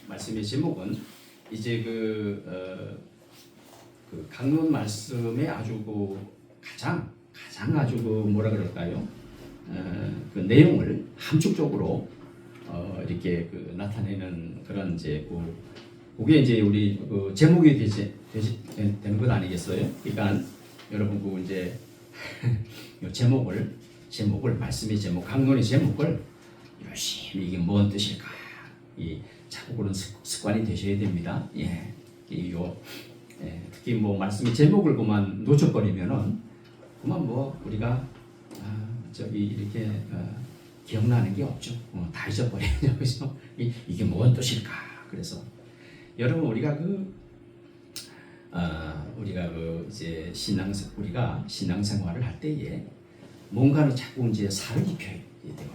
말씀의 제목은 이제 그 강론 말씀의 아주 가장 아주 뭐라 그럴까요? 그 내용을 함축적으로 이렇게 나타내는 그런 이제 그게 이제 우리 제목이 되는 것 아니겠어요? 그러니까 여러분 이제 제목을 말씀의 제목, 강론의 제목을 열심히 이게 뭔 뜻일까? 자꾸 그런 습관이 되셔야 됩니다. 예, 특히 말씀의 제목을 그만 놓쳐버리면은 그만 우리가 저기 이렇게 기억나는 게 없죠. 다 잊어버리죠, 그죠? 이게 뭔 뜻일까? 그래서 여러분 우리가 이제 우리가 신앙생활을 할 때에 뭔가를 자꾸 이제 살을 입혀야 되거든요.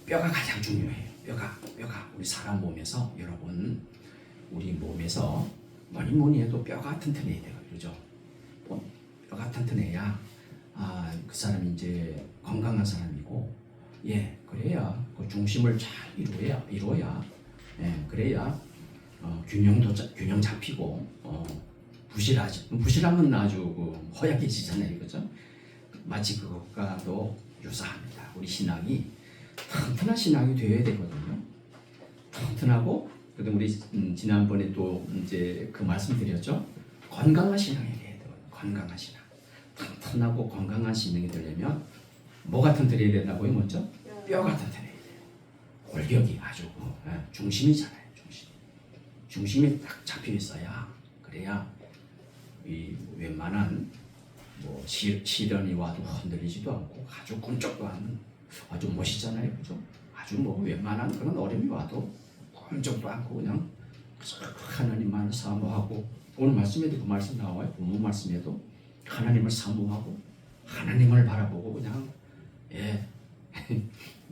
뼈가 가장 중요해요. 뼈가 우리 사람 몸에서 여러분 우리 몸에서 뭐니 해도 뼈가 튼튼해야 돼요, 그죠? 뼈가 튼튼해야 그 사람이 이제 건강한 사람이고, 예, 그래야 그 중심을 잘 이루어야, 예, 그래야 균형 잡히고 부실하면 아주 허약해지잖아요, 그죠? 마치 그것과도 유사합니다. 우리 신앙이 튼튼한 신앙이 되어야 되거든요. 튼튼하고, 그래도 우리 지난번에 또 이제 그 말씀드렸죠. 건강한 신앙이 돼야 되거든요. 건강한 신앙. 튼튼하고 건강한 신앙이 되려면 뭐가 튼튼해야 된다고요? 먼저 뼈가 튼튼해야 돼요. 골격이 아주 중심이잖아요. 중심이 딱 잡혀 있어야, 그래야 이 웬만한 시련이 와도 흔들리지도 않고 아주 꿈쩍도 않는 아주 멋있잖아요, 그죠? 아주 웬만한 그런 어려움이 와도 꿈쩍도 않고 그냥 하나님만 사모하고, 오늘 말씀에도 그 말씀 나와요. 본문 말씀에도 하나님을 사모하고 하나님을 바라보고 그냥, 예.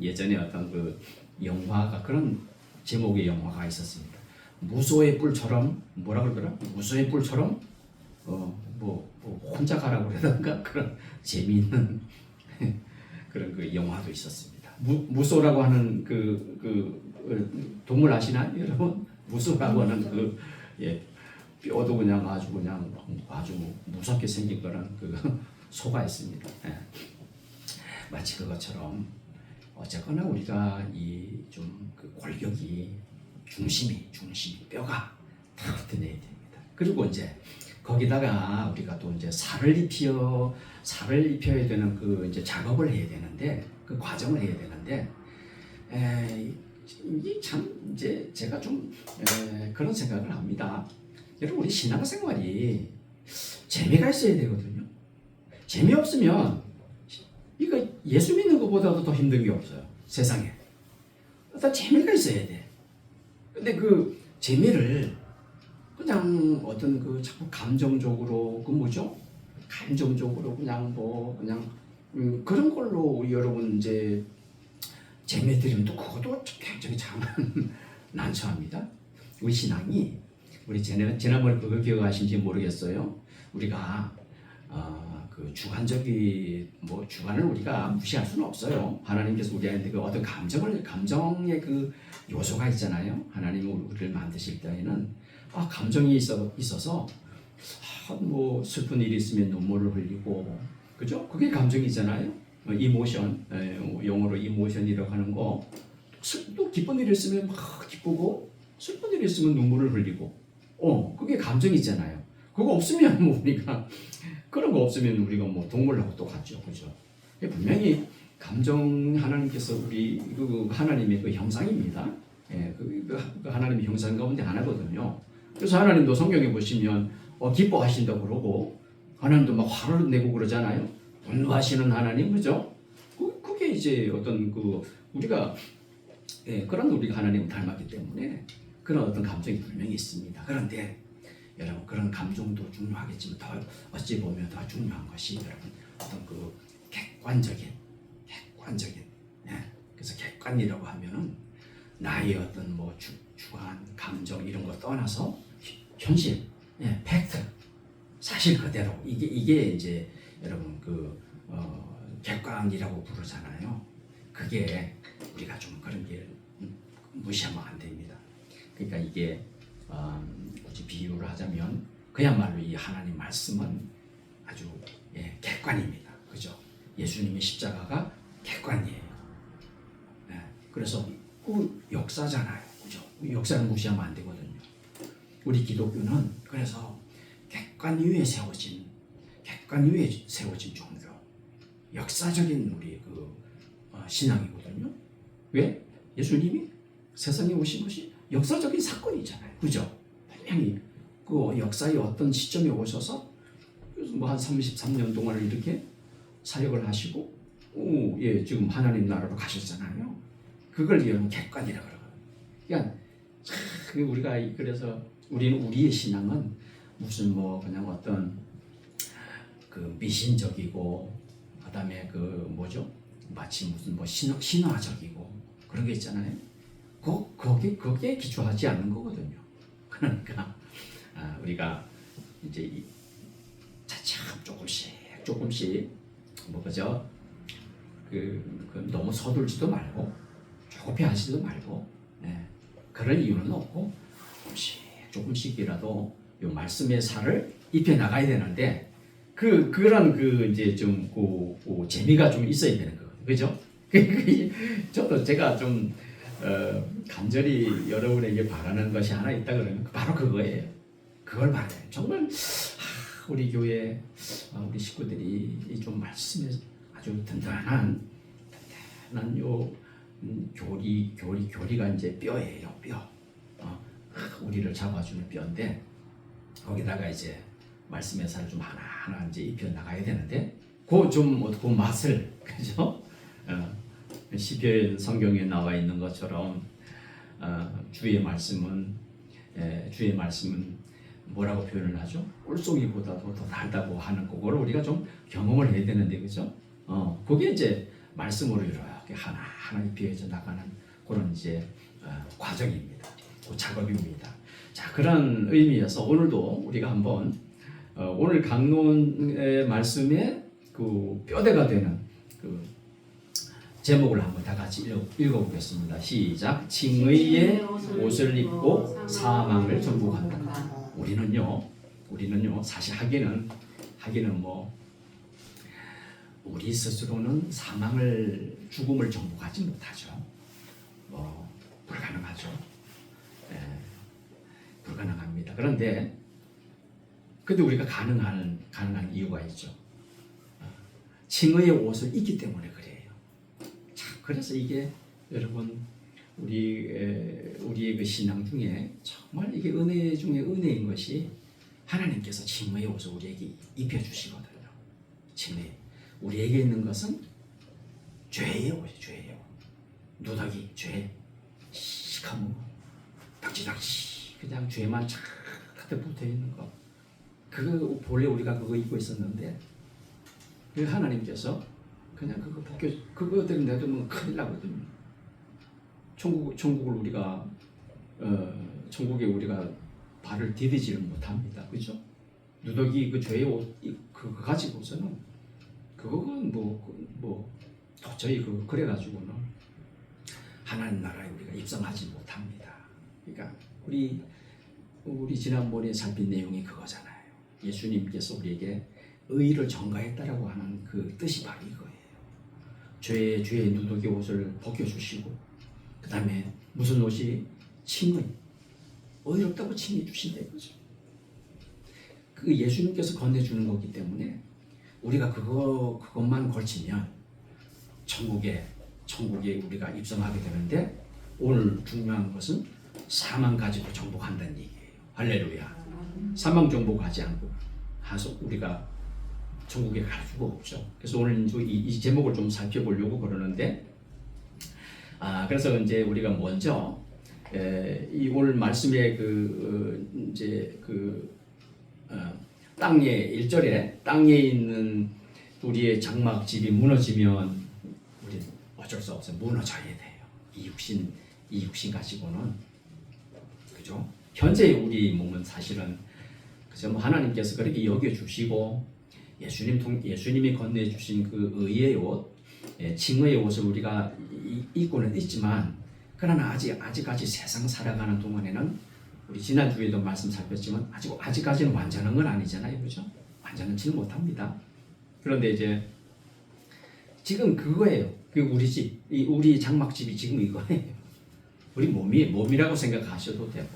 예전에 어떤 영화가, 그런 제목의 영화가 있었습니다. 무소의 뿔처럼, 뭐라 그러더라? 무소의 뿔처럼 혼자 가라고 그러던가, 그런 재미있는 그런 영화도 있었습니다. 무소라고 하는 동물 아시나요, 여러분? 무소라고 하는 예, 뼈도 그냥 아주 무섭게 생긴 그런 소가 있습니다. 예. 마치 그것처럼 어쨌거나 우리가 골격이 중심이 뼈가 튼튼해야 됩니다. 그리고 이제 거기다가 우리가 또 이제 살을 입혀야 되는 이제 작업을 해야 되는데, 그 과정을 해야 되는데, 이게 참 이제 제가 좀 그런 생각을 합니다. 여러분, 우리 신앙생활이 재미가 있어야 되거든요. 재미없으면 이거 예수 믿는 것보다도 더 힘든 게 없어요, 세상에. 일단 재미가 있어야 돼. 근데 그 재미를 그냥 자꾸 감정적으로 감정적으로 그냥 그런 걸로 우리 여러분 이제 재미 들이면 또 그것도 굉장히 참 난처합니다. 우리 신앙이, 우리 지난번에 그거 기억하신지 모르겠어요. 우리가 주관을 우리가 무시할 수는 없어요. 하나님께서 우리한테 어떤 감정의 요소가 있잖아요. 하나님이 우리를 만드실 때에는 감정이 있어서 슬픈 일이 있으면 눈물을 흘리고, 그죠? 그게 감정이잖아요. 이모션, 영어로 이모션이라고 하는 거. 또 기쁜 일이 있으면 막 기쁘고, 슬픈 일이 있으면 눈물을 흘리고, 그게 감정이잖아요. 그거 없으면 그런 거 없으면 우리가 동물하고 똑같죠, 그죠? 분명히 감정, 하나님께서 우리 하나님의 형상입니다. 예, 하나님의 형상 가운데 하나거든요. 그래서 하나님도 성경에 보시면 기뻐하신다고 그러고, 하나님도 막 화를 내고 그러잖아요. 분노하시는 하나님, 그죠? 그게 이제 어떤 우리가 그런 우리가 하나님을 닮았기 때문에 그런 어떤 감정이 분명히 있습니다. 그런데 여러분, 그런 감정도 중요하겠지만 어찌 보면 더 중요한 것이 여러분 어떤 객관적인, 그래서 객관이라고 하면은 나의 어떤 주관, 감정 이런 거 떠나서 현실, 팩트, 사실 그대로 이게 이제 여러분 객관이라고 부르잖아요. 그게 우리가 좀 그런 게 무시하면 안 됩니다. 그러니까 이게 굳이 비유를 하자면 그야말로 이 하나님 말씀은 아주 객관입니다. 그죠? 예수님의 십자가가 객관이에요. 그래서 그 역사잖아요. 그죠? 역사를 무시하면 안 되거든요. 우리 기독교는 그래서 객관 위에 세워진 종교, 역사적인 우리 신앙이거든요. 왜? 예수님이 세상에 오신 것이 역사적인 사건이잖아요. 그죠? 분명히 그 역사의 어떤 시점에 오셔서 뭐 한 33년 동안을 이렇게 사역을 하시고 지금 하나님 나라로 가셨잖아요. 그걸 여러분 객관이라고 그러거든요. 그러니까 우리가 그래서 우리의 신앙은 무슨 그냥 어떤 미신적이고 그다음에 마치 무슨 신화적이고 그런 게 있잖아요. 거기에 기초하지 않는 거거든요. 그러니까 우리가 이제 차츰 조금씩 너무 서둘지도 말고 조급해하지도 말고 그럴 이유는 없고 조금씩이라도 이 말씀의 살을 입혀 나가야 되는데 그런 이제 좀 재미가 좀 있어야 되는 거거든요. 그죠? 저도 제가 좀 간절히 여러분에게 바라는 것이 하나 있다 그러면 바로 그거예요. 그걸 바라요. 정말 우리 교회 우리 식구들이 좀 말씀에 아주 든든한 교리가 이제 뼈예요. 뼈. 우리를 잡아주는 뼈인데 거기다가 이제 말씀의 살을 좀 하나하나 이제 입혀 나가야 되는데 그 맛을 그죠? 시편 성경에 나와 있는 것처럼 주의 말씀은 뭐라고 표현을 하죠? 꿀송이보다도 더 달다고 하는 그거를 우리가 좀 경험을 해야 되는데 그죠? 그게 이제 말씀으로 이렇게 하나하나 입혀져 나가는 그런 이제 과정입니다. 그 작업입니다. 자, 그런 의미에서 오늘도 우리가 한번 오늘 강론의 말씀의 그 뼈대가 되는 그 제목을 한번 다 같이 읽어보겠습니다. 시작. 칭의의 옷을 입고 사망을 정복한다. 우리는요 사실 하기는 우리 스스로는 죽음을 정복하지 못하죠. 불가능하죠. 불가능합니다. 그런데 우리가 가능한 이유가 있죠. 칭의의 옷을 입기 때문에 그래요. 자, 그래서 이게 여러분 우리의 그 신앙 중에 정말 이게 은혜 중에 은혜인 것이 하나님께서 칭의의 옷을 우리에게 입혀주시거든요. 칭의. 우리에게 있는 것은 죄의 옷이 죄예요. 누더기 죄. 시커먼 닥치닥치 그냥 죄만 착 붙어 있는 거. 그거 본래 우리가 그거 입고 있었는데 하나님께서 그냥 그거 때문에 내두면 큰일 나거든요. 천국을 우리가 천국에 우리가 발을 디디지를 못합니다. 그죠? 누더기 그 죄의 옷 그거 가지고서는 그건 도저히 그래가지고는 하나님 나라에 우리가 입성하지 못합니다. 그러니까 우리 지난번에 살핀 내용이 그거잖아요. 예수님께서 우리에게 의를 전가했다라고 하는 그 뜻이 바로 이거예요. 죄의 누더기 옷을 벗겨주시고 그 다음에 무슨 옷이 칭의 의롭다고 칭해 주신다 이거죠. 그 예수님께서 건네주는 거기 때문에 우리가 그것만 걸치면 천국에 우리가 입성하게 되는데 오늘 중요한 것은 사망 가지고 정복한다는 얘기예요. 할렐루야. 사망 정복하지 않고 우리가 천국에 갈 수가 없죠. 그래서 오늘 이 제목을 좀 살펴보려고 그러는데 그래서 이제 우리가 먼저 이 오늘 말씀의 땅에 1절에 땅에 있는 우리의 장막집이 무너지면 우리 어쩔 수 없어요. 무너져야 돼요. 이 육신 가지고는 그죠? 현재 우리 몸은 사실은 그죠? 하나님께서 그렇게 여겨 주시고 예수님이 건네 주신 그 의의 옷, 칭의의 옷을 우리가 입고는 있지만 그러나 아직까지 세상 살아가는 동안에는 우리 지난주에도 말씀 살폈지만 아직까지는 완전한 건 아니잖아요, 그죠? 완전하지는 못합니다. 그런데 이제 지금 그거예요. 그 우리 집, 우리 장막집이 지금 이거예요. 우리 몸이라고 생각하셔도 되고.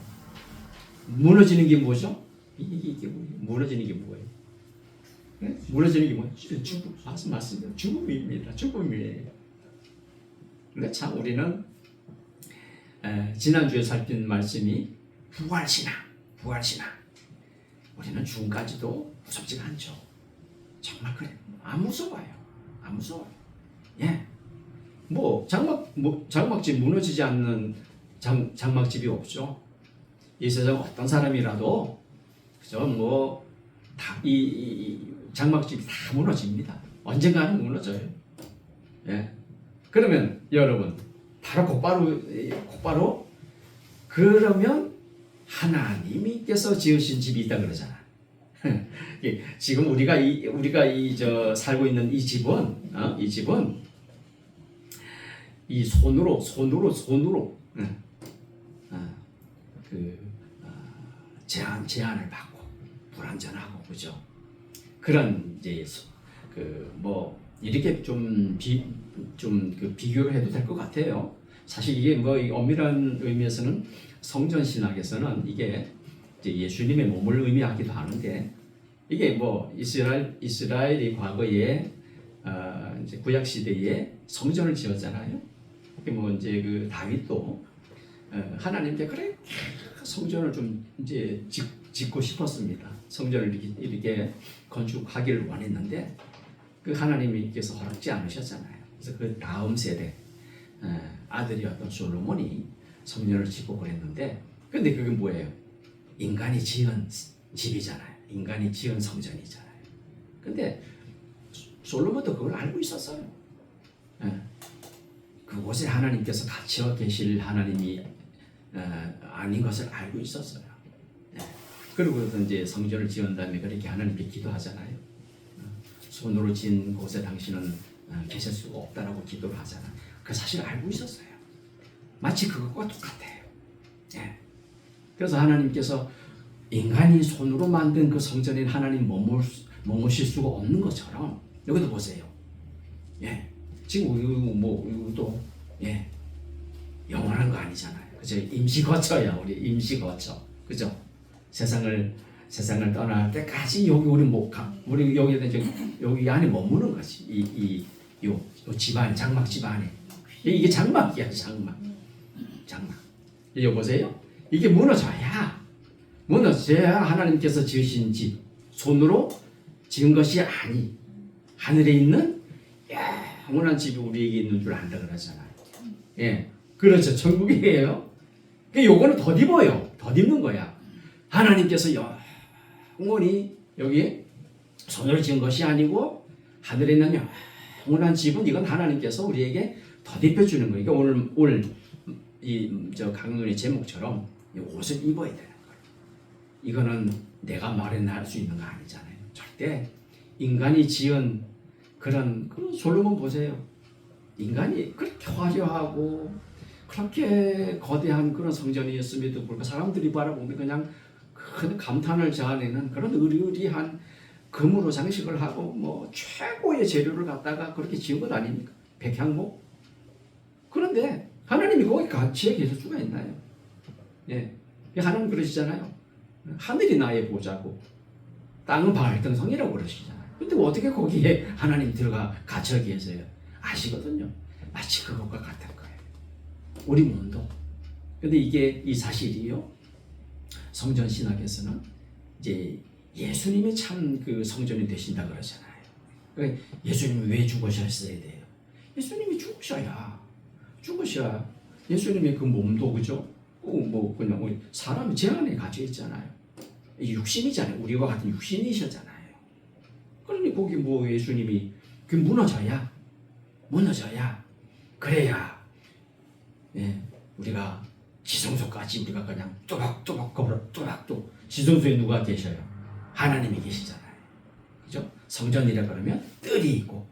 무너지는 게 뭐죠? 이게 뭐예요? 무너지는 게 뭐예요? 네? 무너지는 게 뭐예요? 죽음. 맞습니다. 죽음입니다. 죽음이에요. 근데 참 우리는 지난주에 살핀 말씀이 부활신앙. 우리는 죽음까지도 무섭지가 않죠. 정말 그래요. 안 무서워요. 예. 장막집 무너지지 않는 장막집이 없죠. 이 세상 어떤 사람이라도 그죠? 이 장막집이 다 무너집니다. 언젠가는 무너져요. 예. 그러면 여러분 바로 곧바로 그러면 하나님께서 지으신 집이 있다 그러잖아. 지금 우리가 살고 있는 이 집은 이 손으로 제한을 받고 불완전하고 그죠? 그런 이제 이렇게 좀 비교를 해도 될 것 같아요. 사실 이게 이 엄밀한 의미에서는 성전 신학에서는 이게 이제 예수님의 몸을 의미하기도 하는데 이게 이스라엘이 과거에 이제 구약 시대에 성전을 지었잖아요. 이제 그 다윗도 하나님께 그래 성전을 좀 이제 짓고 싶었습니다. 성전을 이렇게 건축하기를 원했는데 그 하나님께서 허락지 않으셨잖아요. 그래서 그 다음 세대 아들이었던 솔로몬이 성전을 짓고 그랬는데 근데 그게 뭐예요? 인간이 지은 집이잖아요. 인간이 지은 성전이잖아요. 근데 솔로몬도 그걸 알고 있었어요. 그곳에 하나님께서 갇혀 계실 하나님이 아닌 것을 알고 있었어요. 그리고 이제 성전을 지은 다음에 그렇게 하나님께 기도하잖아요. 손으로 지은 곳에 당신은 계실 수가 없다라고 기도를 하잖아요. 그 사실 알고 있었어요. 마치 그것과 똑같아요. 그래서 하나님께서 인간이 손으로 만든 그 성전에 하나님 머무실 수가 없는 것처럼 여기도 보세요. 지금 이것도 영원한 거 아니잖아요. 그죠? 임시거처야. 우리 임시거처. 그죠? 세상을 떠날 때까지 우리 여기 안에 머무는 거지. 요 집안 장막 집안에 이게 장막이야. 장막. 이거 보세요. 이게 무너져야 하나님께서 지으신 집 손으로 지은 것이 아니 하늘에 있는 영원한 집이 우리에게 있는 줄 안다 그러잖아요. 그렇죠. 천국이에요. 요거는 덧입는 거야. 하나님께서 영원히 여기 손으로 지은 것이 아니고 하늘에 있는 영원한 집은 이건 하나님께서 우리에게 덧입혀 주는 거예요. 오늘 강론의 제목처럼 옷을 입어야 되는 거예요. 이거는 내가 마련할 수 있는 거 아니잖아요. 절대 인간이 지은 그런 솔로몬 보세요. 인간이 그렇게 화려하고 그렇게 거대한 그런 성전이었음에도 불구하고 사람들이 바라보면 그냥 큰 감탄을 자아내는 그런 의리의리한 금으로 장식을 하고 최고의 재료를 갖다가 그렇게 지은 것 아닙니까? 백향목. 그런데 하나님이 거기 같이 계실 수가 있나요? 하나님 그러시잖아요. 하늘이 나의 보좌고 땅은 발등성이라고 그러시잖아요. 근데 어떻게 거기에 하나님 갇혀 계세요? 아시거든요. 마치 그것과 같은 거예요. 우리 몸도. 근데 이 사실이요. 성전 신학에서는 이제 예수님이 참 그 성전이 되신다 그러잖아요. 그러니까 예수님이 왜 죽으셨어야 돼요? 예수님이 죽으셔야 예수님의 그 몸도 그죠? 그냥 사람이 제 안에 갇혀 있잖아요. 육신이잖아요. 우리와 같은 육신이셨잖아요. 그러니 거기 예수님이 무너져야 그래야 우리가 지성소까지 우리가 그냥 또박또박 지성소에 누가 계셔요? 하나님이 계시잖아요. 그죠? 성전이라 그러면 뜰이 있고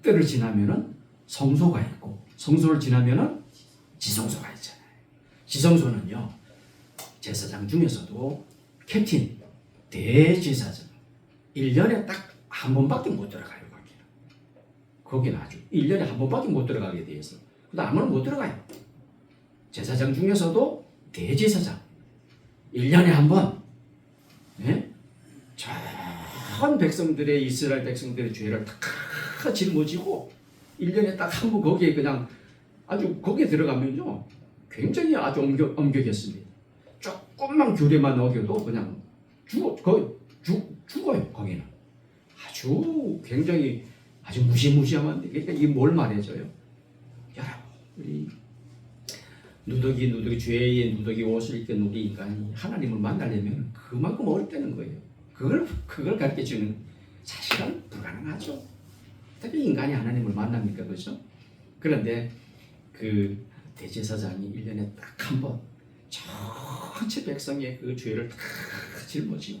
뜰을 지나면은 성소가 있고 성소를 지나면은 지성소가 있잖아요. 지성소는요, 제사장 중에서도 캡틴, 대제사장 1년에 딱 한 번밖에 못 들어가요. 거기는 아주 1년에 한 번밖에 못 들어가게 돼 있어. 그 다음은 못 들어가요. 제사장 중에서도 대제사장 1년에 한 번, 예? 전 백성들의, 이스라엘 백성들의 죄를 다 짊어지고 1년에 딱 한 번 거기에 그냥 아주 거기에 들어가면요, 굉장히 아주 엄격했습니다. 조금만 규례만 어겨도 그냥 죽어요. 거기는 아주 굉장히 아주 무시무시하면, 그러니까 이게 뭘 말해줘요? 여러분, 우리 누더기 죄의 누더기 옷을 입던 우리 인간이 하나님을 만나려면 그만큼 어렵다는 거예요. 그걸 가르쳐주는, 사실은 불가능하죠. 어떻게 인간이 하나님을 만납니까, 그렇죠? 그런데 그 대제사장이 1년에 딱 한 번 전체 백성의 그 죄를 다 짊어지고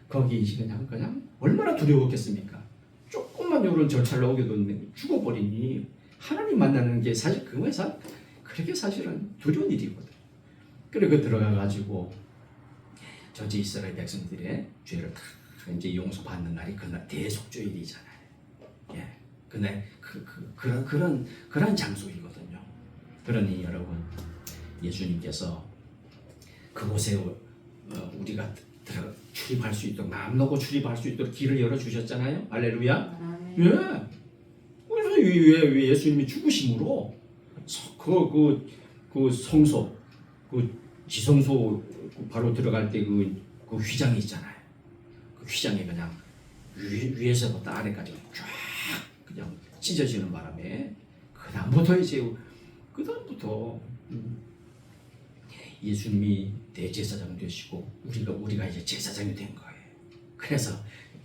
거기 그냥 얼마나 두려웠겠습니까? 조금만 요런 절차를 어겨도 죽어버리니 하나님 만나는 게 사실 그렇게 사실은 두려운 일이거든. 그리고 들어가가지고 저지 이스라엘 백성들의 죄를 다 이제 용서받는 날이 그날 대속죄일이잖아요. 예, 그날 그런 장소이거든요. 그러니 여러분, 예수님께서 그곳에 우리가 출입할 수 있도록, 마음 놓고 출입할 수 있도록 길을 열어 주셨잖아요. 할렐루야. 예. 그래서 왜 예수님이 죽으심으로 그 성소, 그 지성소 바로 들어갈 때 그 휘장이 있잖아요. 그 휘장이 그냥 위에서부터 아래까지 쫙 그냥 찢어지는 바람에 그다음부터 예수님이 대제사장 되시고 우리가 이제 제사장이 된 거예요. 그래서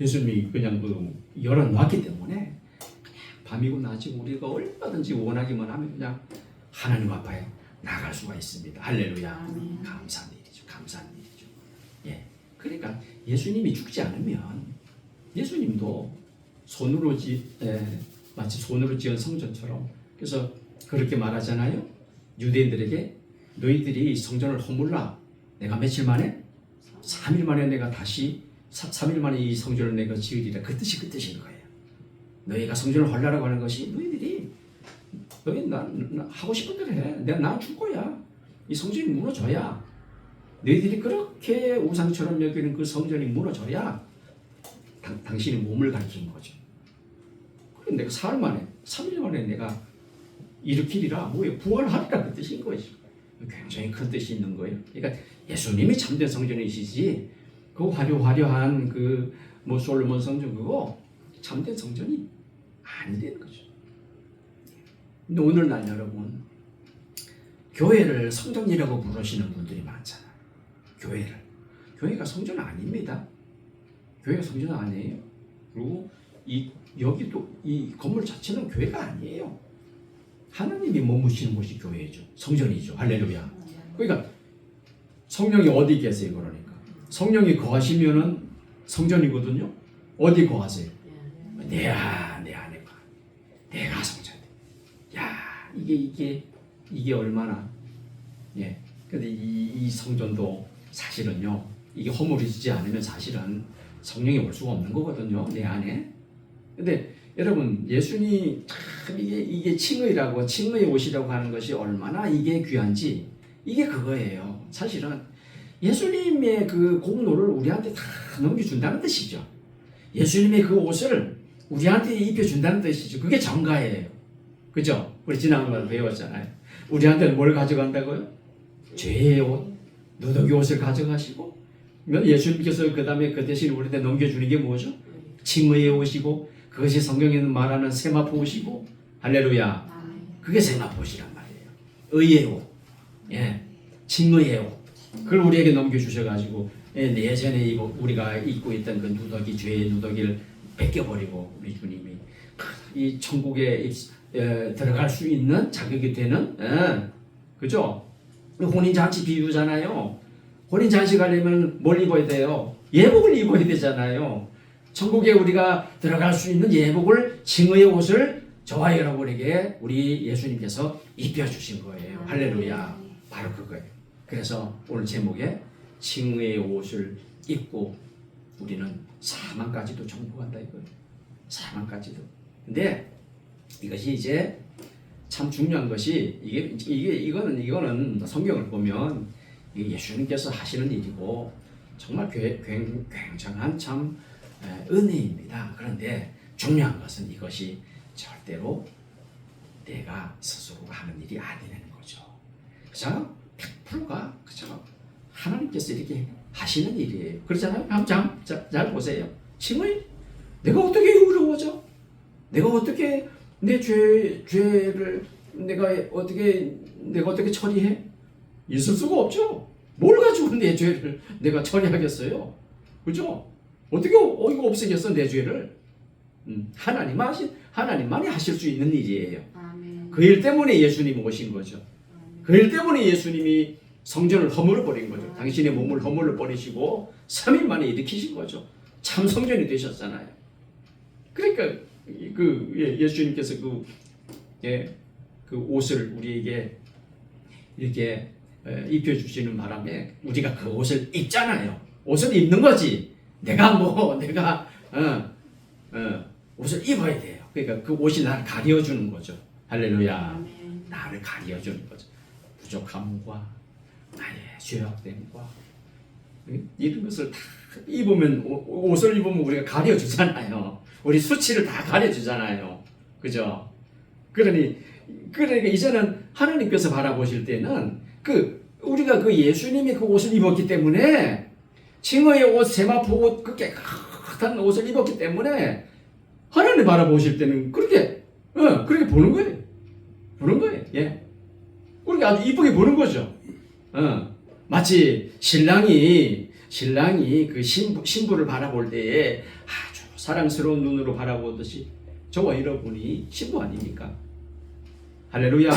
예수님이 그냥 열어놨기 때문에 그냥 밤이고 낮이고 우리가 얼마든지 원하기만 하면 그냥 하나님 앞에 나갈 수가 있습니다. 할렐루야. 감사한 일이죠. 감사한 일이죠. 예. 그러니까 예수님이 죽지 않으면 예수님도 마치 손으로 지은 성전처럼, 그래서 그렇게 말하잖아요. 유대인들에게 너희들이 성전을 허물라. 내가 며칠 만에? 3일 만에 내가 다시 3일 만에 이 성전을 내가 지으리라. 그 뜻인 거예요. 너희가 성전을 헐라라고 하는 것이 너희 나 하고 싶은 대로 해. 난 줄 거야. 이 성전이 무너져야, 너희들이 그렇게 우상처럼 여기는 그 성전이 무너져야 당신의 몸을 가리키는 거죠. 그런데 내가 3일 만에 내가 일으키리라. 뭐예요? 부활하리라. 그 뜻인 거죠. 굉장히 큰 뜻이 있는 거예요. 그러니까 예수님이 참된 성전이시지, 그 화려한 솔로몬 성전 그거 참된 성전이 아니라는 거죠. 근데 오늘날 여러분, 교회를 성전이라고 부르시는 분들이 많잖아요. 교회가 성전 아닙니다. 교회가 성전 아니에요. 그리고 여기도 이 건물 자체는 교회가 아니에요. 하나님이 머무시는 곳이 교회죠. 성전이죠. 할렐루야. 그러니까 성령이 어디 계세요? 그러니까 성령이 거하시면은 성전이거든요. 어디 거하세요? 내 안에 거. 내가 성전. 야, 이게 얼마나, 예. 근데 이 성전도 사실은요, 이게 허물어지지 않으면 사실은 성령이 올 수가 없는 거거든요. 내 안에. 근데 여러분, 예수님 참 이게 칭의의 옷이라고 하는 것이 얼마나 이게 귀한지, 이게 그거예요. 사실은 예수님의 그 공로를 우리한테 다 넘겨준다는 뜻이죠. 예수님의 그 옷을 우리한테 입혀준다는 뜻이죠. 그게 정가예요. 그죠? 우리 지난번에 배웠잖아요. 우리한테는 뭘 가져간다고요? 죄의 옷, 누더기 옷을 가져가시고, 예수님께서 그 다음에 그 대신 우리한테 넘겨주는 게 뭐죠? 칭의의 옷이고, 그것이 성경에 말하는 세마포 옷이고, 할렐루야. 그게 세마포 옷이란 말이에요. 의의 옷, 예, 칭의의 옷. 그걸 우리에게 넘겨주셔가지고, 예전에 우리가 입고 있던 그 죄의 누더기를 뺏겨버리고, 우리 주님이 이 천국에 들어갈 수 있는 자격이 되는, 그죠? 혼인잔치 비유잖아요. 혼인잔치 가려면 뭘 입어야 돼요? 예복을 입어야 되잖아요. 천국에 우리가 들어갈 수 있는 예복을, 칭의의 옷을 저와 여러분에게 우리 예수님께서 입혀주신 거예요. 할렐루야. 바로 그거예요. 그래서 오늘 제목에 칭의의 옷을 입고 우리는 사망까지도 정복한다 이거예요. 사망까지도. 근데 이것이 이제 참 중요한 것이 이거는 성경을 보면 예수님께서 하시는 일이고 정말 굉장한 참 은혜입니다. 그런데 중요한 것은 이것이 절대로 내가 스스로 하는 일이 아니라는 거죠. 그죠? 100%가 그죠? 하나님께서 이렇게 하시는 일이에요. 그렇잖아요. 한번 잘 보세요. 칭의? 내가 어떻게 의로워져? 내가 어떻게 내 죄를 내가 어떻게 처리해? 있을 수가 없죠. 뭘 가지고 내 죄를 내가 처리하겠어요? 그죠? 어떻게 이거 없애겠어 내 죄를? 하나님만이 하실 수 있는 일이에요. 그 일 때문에 예수님이 오신 거죠. 그 일 때문에 예수님이 성전을 허물어 버린 거죠. 당신의 몸을 허물어 버리시고 3일 만에 일으키신 거죠. 참 성전이 되셨잖아요. 그러니까 예수님께서 그 옷을 우리에게 이렇게 입혀주시는 바람에 우리가 그 옷을 입잖아요. 옷을 입는 거지. 내가 옷을 입어야 돼요. 그러니까 그 옷이 나를 가려주는 거죠. 할렐루야. 나를 가려주는 거죠. 부족함과 나의 죄악됨과 이런 것을 다 입으면 옷을 입으면 우리가 가려주잖아요. 우리 수치를 다 가려주잖아요. 그죠? 그러니까 이제는 하나님께서 바라보실 때는 우리가 예수님이 그 옷을 입었기 때문에 칭의의 옷, 세마포 옷, 그 깨끗한 옷을 입었기 때문에 하나님 바라보실 때는 그렇게 보는 거예요. 보는 거예요. 예. 그렇게 아주 이쁘게 보는 거죠. 마치 신랑이 그 신부를 바라볼 때에 아주 사랑스러운 눈으로 바라보듯이 저와 여러분이 신부 아닙니까? 할렐루야.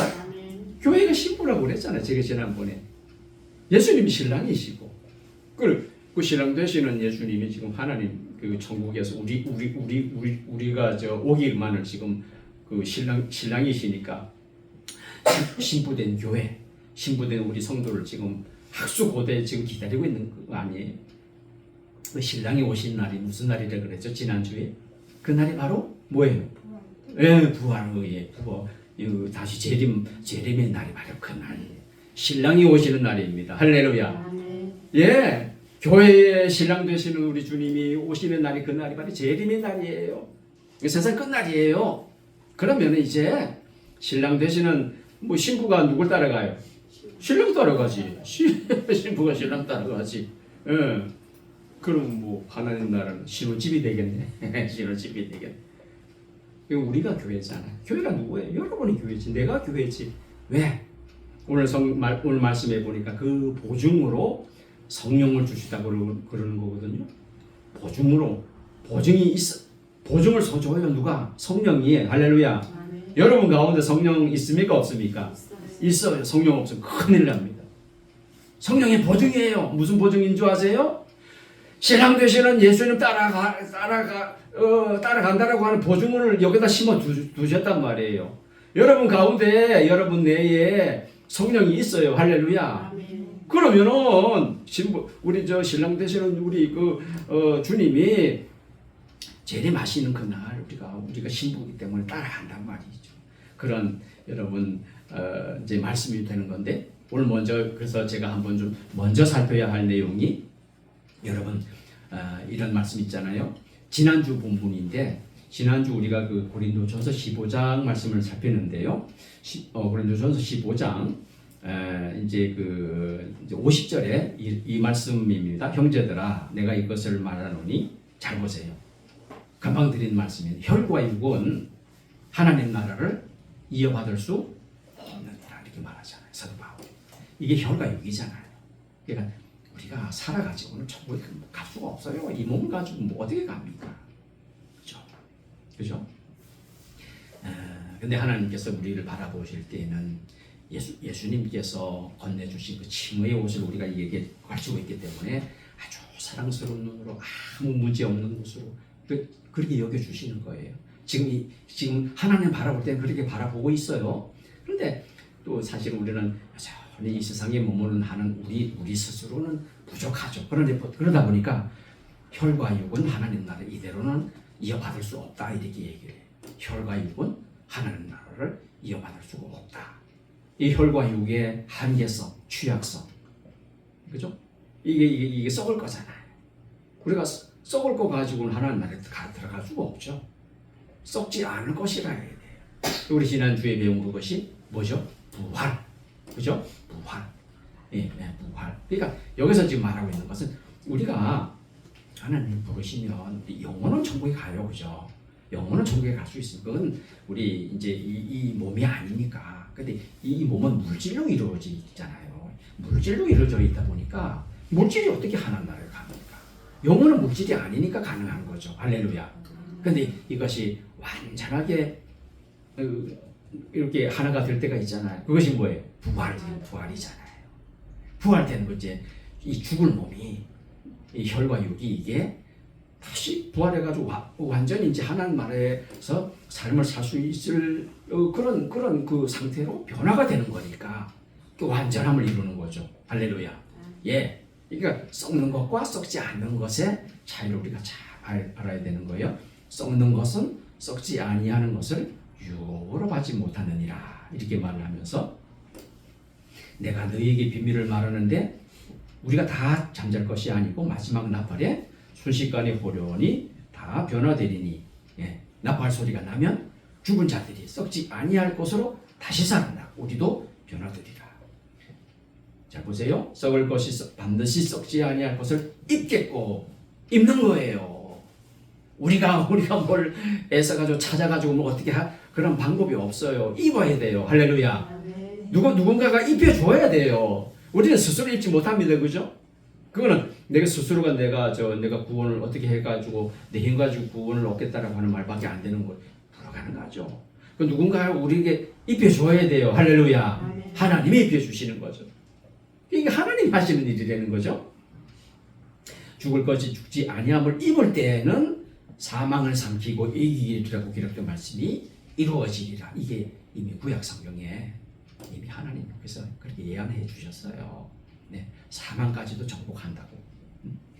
교회가 신부라고 그랬잖아요. 제가 지난번에. 예수님이 신랑이시고 그 신랑 되시는 예수님이 지금 하나님 그 천국에서 우리가 오기만을 지금 그 신랑이시니까 신부된 교회, 신부된 우리 성도를 지금 학수고대에 지금 기다리고 있는 거 아니에요? 그 신랑이 오신 날이 무슨 날이라 그랬죠? 지난주에 그 날이 바로 뭐예요? 부활의 다시 재림의 날이 바로 그 날이에요. 신랑이 오시는 날입니다. 할렐루야. 예. 교회에 신랑 되시는 우리 주님이 오시는 날이 그 날이 바로 재림의 날이에요. 세상 끝날이에요. 그러면 이제 신랑 되시는 신부가 누굴 따라가요? 신랑 따라가지. 신부가 신랑 따라가지. 예. 그럼 하나님 나라는 신혼집이 되겠네. 신혼집이 되겠네. 우리가 교회잖아요. 교회가 누구예요? 여러분이 교회지. 내가 교회지. 왜? 오늘 말씀해 보니까 그 보증으로 성령을 주시다고 그러는 거거든요. 보증을 줘요. 누가? 성령이. 할렐루야. 여러분 가운데 성령 있습니까? 없습니까? 있어요. 성령 없으면 큰일 납니다. 성령의 보증이에요. 무슨 보증인 줄 아세요? 신랑 되시는 예수님 따라간다라고 하는 보증을 여기다 심어 두셨단 말이에요. 여러분 가운데 여러분 내에 성령이 있어요. 할렐루야. 그러면은 우리 신랑 되시는 우리 주님이 재림하시는 그날 우리가 신부이기 때문에 따라간단 말이죠. 그런 여러분 이제 말씀이 되는 건데 오늘 그래서 제가 한번 좀 먼저 살펴야 할 내용이 여러분 이런 말씀 있잖아요. 지난주 본문인데 지난주 우리가 그 고린도전서 15장 말씀을 살폈는데요. 고린도전서 15장 이제 50절에 이 말씀입니다. 형제들아 내가 이것을 말하노니 잘 보세요. 금방 드린 말씀이에요. 혈과 육은 하나님 나라를 이어받을 수 없느니라 이렇게 말하잖아요. 사도 바울이. 이게 혈과 육이잖아요. 그러니까 우리가 살아가지고는 천국에 갈 수가 없어요. 이 몸 가지고 어떻게 갑니까? 그죠? 근데 하나님께서 우리를 바라보실 때에는 예수님께서 건네주신 그 칭의의 옷을 우리가 이게 가지고 있기 때문에 아주 사랑스러운 눈으로 아무 문제 없는 것으로 그렇게 여겨주시는 거예요. 지금 하나님 바라볼 때는 그렇게 바라보고 있어요. 그런데 또 사실 우리는 영원히 이 세상에 머무는 하는 우리 스스로는 부족하죠. 그러다 보니까 혈과 육은 하나님 나라 이대로는 이어받을 수 없다 이렇게 얘기를 해요. 혈과 육은 하나님 나라를 이어받을 수가 없다. 이 혈과 육의 한계성, 취약성, 그죠? 이게 썩을 거잖아요. 우리가 썩을 거 가지고는 하나님 나라에 들어갈 수가 없죠. 썩지 않을 것이라 해야 돼요. 우리 지난주에 배운 그것이 뭐죠? 부활. 그죠? 부활. 예, 부활. 그러니까 여기서 지금 말하고 있는 것은 우리가 하나님 부르시면 영원한 천국에 가요. 그죠? 영원한 천국에 갈 수 있습니다. 그건 우리 이제 이 몸이 아니니까. 근데 이 몸은 물질로 이루어져 있잖아요. 물질로 이루어져 있다 보니까 물질이 어떻게 하나님 나라에 갑니까? 영혼은 물질이 아니니까 가능한 거죠. 할렐루야. 근데 이것이 완전하게 이렇게 하나가 될 때가 있잖아요. 그것이 뭐예요? 부활이잖아요. 부활되는 거 이제 이 죽을 몸이 이 혈과 육이 이게 다시 부활해가지고 완전히 이제 하나님 나라에서 삶을 살 수 있을 그런 그 상태로 변화가 되는 거니까 그 완전함을 이루는 거죠. 할렐루야. 예. 그러니까 썩는 것과 썩지 않는 것의 차이를 우리가 잘 알아야 되는 거예요. 썩는 것은 썩지 아니하는 것을 유업으로 받지 못하느니라 이렇게 말을 하면서 내가 너희에게 비밀을 말하는데 우리가 다 잠잘 것이 아니고 마지막 나팔에 순식간에 호련히 다 변화되리니 나팔 소리가 나면 죽은 자들이 썩지 아니할 것으로 다시 살아나 우리도 변화되리라. 자 보세요. 썩을 것이 반드시 썩지 아니할 것을 입는 거예요. 우리가 뭘 애써가지고 찾아가지고 뭐 어떻게 그런 방법이 없어요. 입어야 돼요. 할렐루야. 누군가가 입혀줘야 돼요. 우리는 스스로 입지 못합니다. 그죠? 그거는 내가 구원을 어떻게 해가지고 내 힘 가지고 구원을 얻겠다라고 하는 말밖에 안 되는 거예요. 불어가는 거죠. 그 누군가 우리에게 입혀줘야 돼요. 할렐루야. 하나님이 입혀주시는 거죠. 이게 하나님 하시는 일이라는 거죠. 죽을 것이 죽지 아니함을 입을 때에는 사망을 삼키고 이기리라고 기록된 말씀이 이루어지리라. 이게 이미 구약 성경에 이미 하나님께서 그렇게 예언해 주셨어요. 네, 사망까지도 정복한다고.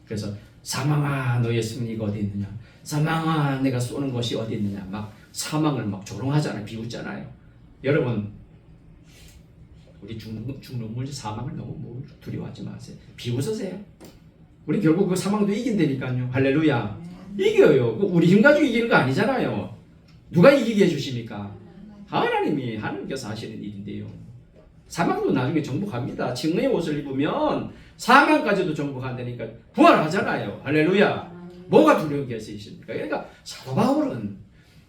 그래서 사망아 너의 승리가 어디 있느냐? 사망아 내가 쏘는 것이 어디 있느냐? 막 사망을 막 조롱하잖아요. 비웃잖아요. 여러분 우리 죽는 문제 사망을 너무 두려워하지 마세요. 비웃으세요. 우리 결국 그 사망도 이긴다니까요. 할렐루야. 이겨요. 우리 힘 가지고 이기는 거 아니잖아요. 누가 이기게 해주십니까? 하나님께서 하시는 일인데요. 사망도 나중에 정복합니다. 칭의의 옷을 입으면 사망까지도 정복한다니까 부활하잖아요. 할렐루야. 뭐가 두려운 게 있습니까? 그러니까 사도 바울은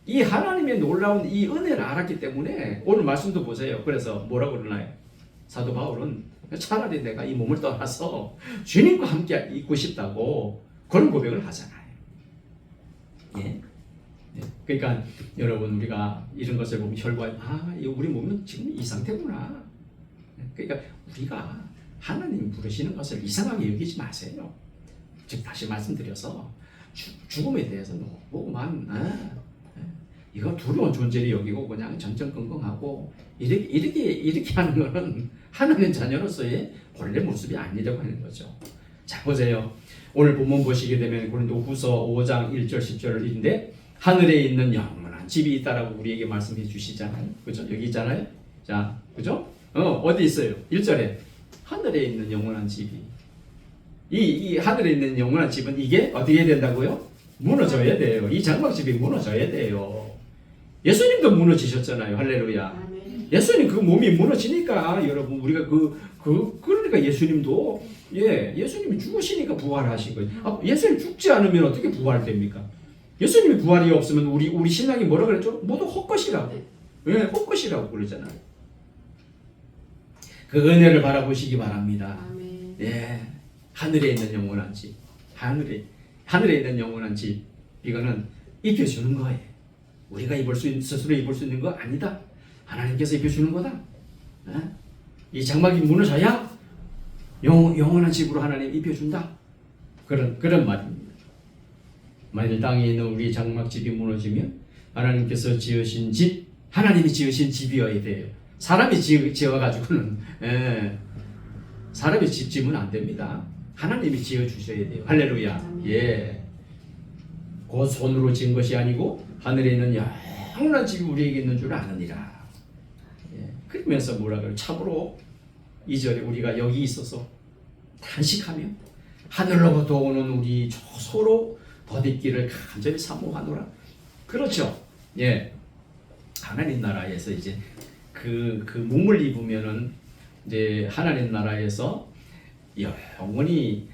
이 하나님의 놀라운 이 은혜를 알았기 때문에 오늘 말씀도 보세요. 그래서 뭐라고 그러나요? 사도 바울은 차라리 내가 이 몸을 떠나서 주님과 함께 있고 싶다고 그런 고백을 하잖아요. 예. 그러니까 여러분 우리가 이런 것을 보면 혈과 우리 몸은 지금 이 상태구나. 그러니까 우리가 하나님 부르시는 것을 이상하게 여기지 마세요. 즉 다시 말씀드려서 죽음에 대해서 너무만 이거 두려운 존재를 여기고 그냥 전전긍긍하고 이렇게 하는 것은 하나님 자녀로서의 본래 모습이 아니라고 하는 거죠. 자 보세요. 오늘 본문 보시게 되면 고린도후서 5장 1절 10절인데 하늘에 있는 영원한 집이 있다라고 우리에게 말씀해 주시잖아요. 그죠? 여기 있잖아요. 자, 그죠? 어디 있어요? 1절에 하늘에 있는 영원한 집이 이 하늘에 있는 영원한 집은 이게 어떻게 된다고요? 무너져야 돼요. 이 장막집이 무너져야 돼요. 예수님도 무너지셨잖아요. 할렐루야. 예수님 그 몸이 무너지니까 여러분 우리가 그러니까 예수님도 예수님이 죽으시니까 부활하신 거예요. 예수님 죽지 않으면 어떻게 부활됩니까? 예수님이 부활이 없으면 우리 신앙이 뭐라 그랬죠? 모두 헛것이라고. 헛것이라고 그러잖아요. 그 은혜를 바라보시기 바랍니다. 하늘에 있는 영원한 집, 하늘에 있는 영원한 집, 이거는 입혀주는 거예요. 우리가 스스로 입을 수 있는 거 아니다. 하나님께서 입혀주는 거다. 이 장막이 무너져야 영원한 집으로 하나님 입혀준다. 그런 말입니다. 만일 땅에 있는 우리 장막집이 무너지면 하나님께서 지으신 집, 하나님이 지으신 집이어야 돼요. 사람이 지어가지고는 사람이 집 지으면 안 됩니다. 하나님이 지어주셔야 돼요. 할렐루야. 예. 그 손으로 지은 것이 아니고 하늘에 있는 영원한 집이 우리에게 있는 줄 아느니라. 예. 그러면서 뭐라 그래요? 참으로 2절에 우리가 여기 있어서 탄식하며 하늘로부터 오는 우리 서로 더디기를 간절히 사모하노라. 그렇죠. 예. 하나님 나라에서 이제 그 몸을 입으면은 이제 하나님 나라에서 영원히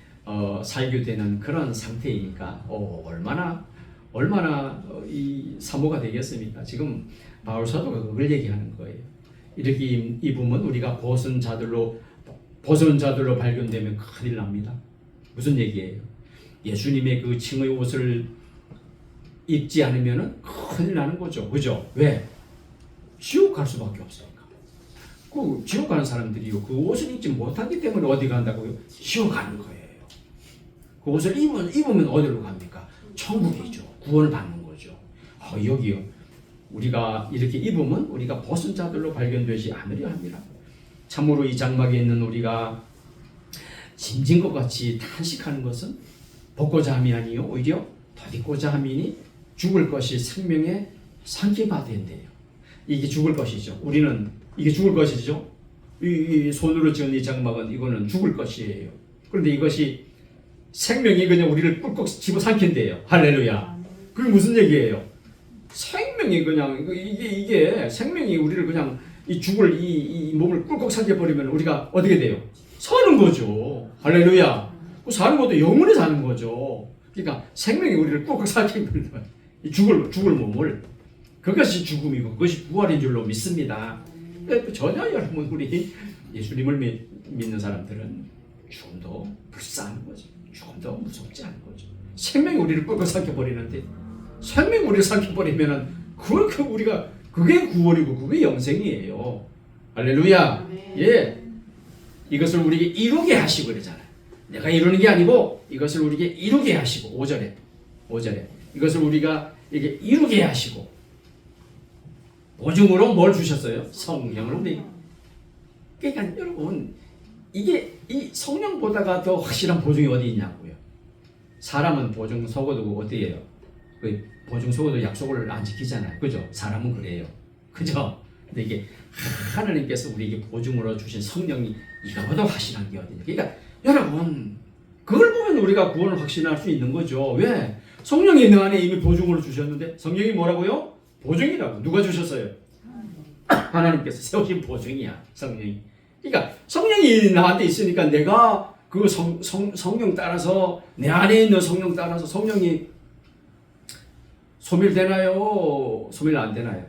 살게 되는 그런 상태이니까 얼마나 이 사모가 되겠습니까? 지금 바울 사도가 그걸 얘기하는 거예요. 이렇게 입으면 우리가 벗은 자들로 발견되면 큰일 납니다. 무슨 얘기예요? 예수님의 그 칭의 옷을 입지 않으면 큰일 나는 거죠. 그죠? 왜? 지옥 갈 수밖에 없으니까. 그 지옥 가는 사람들이요, 그 옷을 입지 못하기 때문에 어디 간다고요? 지옥 가는 거예요. 그 옷을 입으면 어디로 갑니까? 천국이죠. 구원을 받는 거죠. 여기요. 우리가 이렇게 입으면 우리가 벗은 자들로 발견되지 않으려 합니다. 참으로 이 장막에 있는 우리가 짐진 것 같이 탄식하는 것은 벗고자 함이 아니요 오히려 더디고자 함이니 죽을 것이 생명의 상기가 된대요. 이게 죽을 것이죠. 우리는 이게 죽을 것이죠. 이 손으로 지은 이 장막은 이거는 죽을 것이에요. 그런데 이것이 생명이 그냥 우리를 꿀꺽 집어삼킨대요. 할렐루야. 그게 무슨 얘기예요? 생명이 그냥 이게 생명이 우리를 그냥 이 몸을 꿀꺽 삼켜버리면 우리가 어떻게 돼요? 사는 거죠. 할렐루야. 사는 것도 영원히 사는 거죠. 그러니까 생명이 우리를 꿀꺽 삼키면 죽을 몸을, 그것이 죽음이고 그것이 부활인 줄로 믿습니다. 전혀 여러분 우리 예수님을 믿는 사람들은 죽음도 불쌍한 거죠. 죽음도 무섭지 않은 거죠. 생명이 우리를 꿀꺽 삼켜버리는데, 생명이 우리를 삼켜버리면은 그게 구원이고 그게 영생이에요. 할렐루야. 예. 이것을 우리에게 이루게 하시고 그러잖아요. 내가 이루는 게 아니고 이것을 우리에게 이루게 하시고 5절에 이것을 우리가 이게 이루게 하시고 보증으로 뭘 주셨어요? 성령을 우리. 그러니까 여러분 이게 이 성령보다가 더 확실한 보증이 어디 있냐고요. 사람은 보증 서고도 어디예요? 그 보증 서고도 약속을 안 지키잖아요. 그죠? 사람은 그래요. 그죠? 근데 이게 하나님께서 우리에게 보증으로 주신 성령이 이거보다 확실한 게 어디냐. 그러니까 여러분 그걸 보면 우리가 구원을 확신할 수 있는 거죠. 왜? 성령이 내 안에 이미 보증으로 주셨는데, 성령이 뭐라고요? 보증이라고. 누가 주셨어요? 하나님께서 세우신 보증이야, 성령이. 그러니까 성령이 나한테 있으니까 내가 그 성령 따라서, 내 안에 있는 성령 따라서 성령이 소멸되나요? 소멸 안 되나요?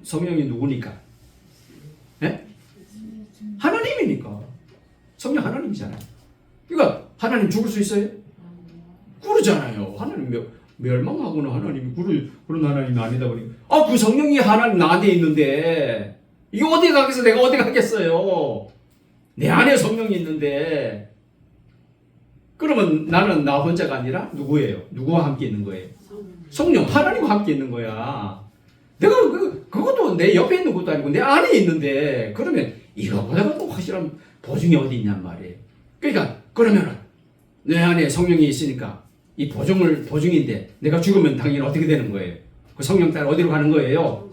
성령이 누구니까? 네? 하나님이니까. 성령 하나님이잖아요. 그러니까 하나님 죽을 수 있어요? 그러잖아요. 하나님 멸망하고는 하나님이 그런 하나님이 아니다 보니까 그 성령이 하나님 나한테 있는데 이게 어디 가겠어? 내가 어디 가겠어요? 내 안에 성령이 있는데 그러면 나는 나 혼자가 아니라 누구예요? 누구와 함께 있는 거예요? 성령 하나님과 함께 있는 거야. 내가 그것도 내 옆에 있는 것도 아니고 내 안에 있는데 그러면 이거보다 더 확실한 보증이 어디 있냔 말이에요. 그러니까 그러면은 내 안에 성령이 있으니까 이 보증인데 내가 죽으면 당연히 어떻게 되는 거예요? 그 성령 따라 어디로 가는 거예요?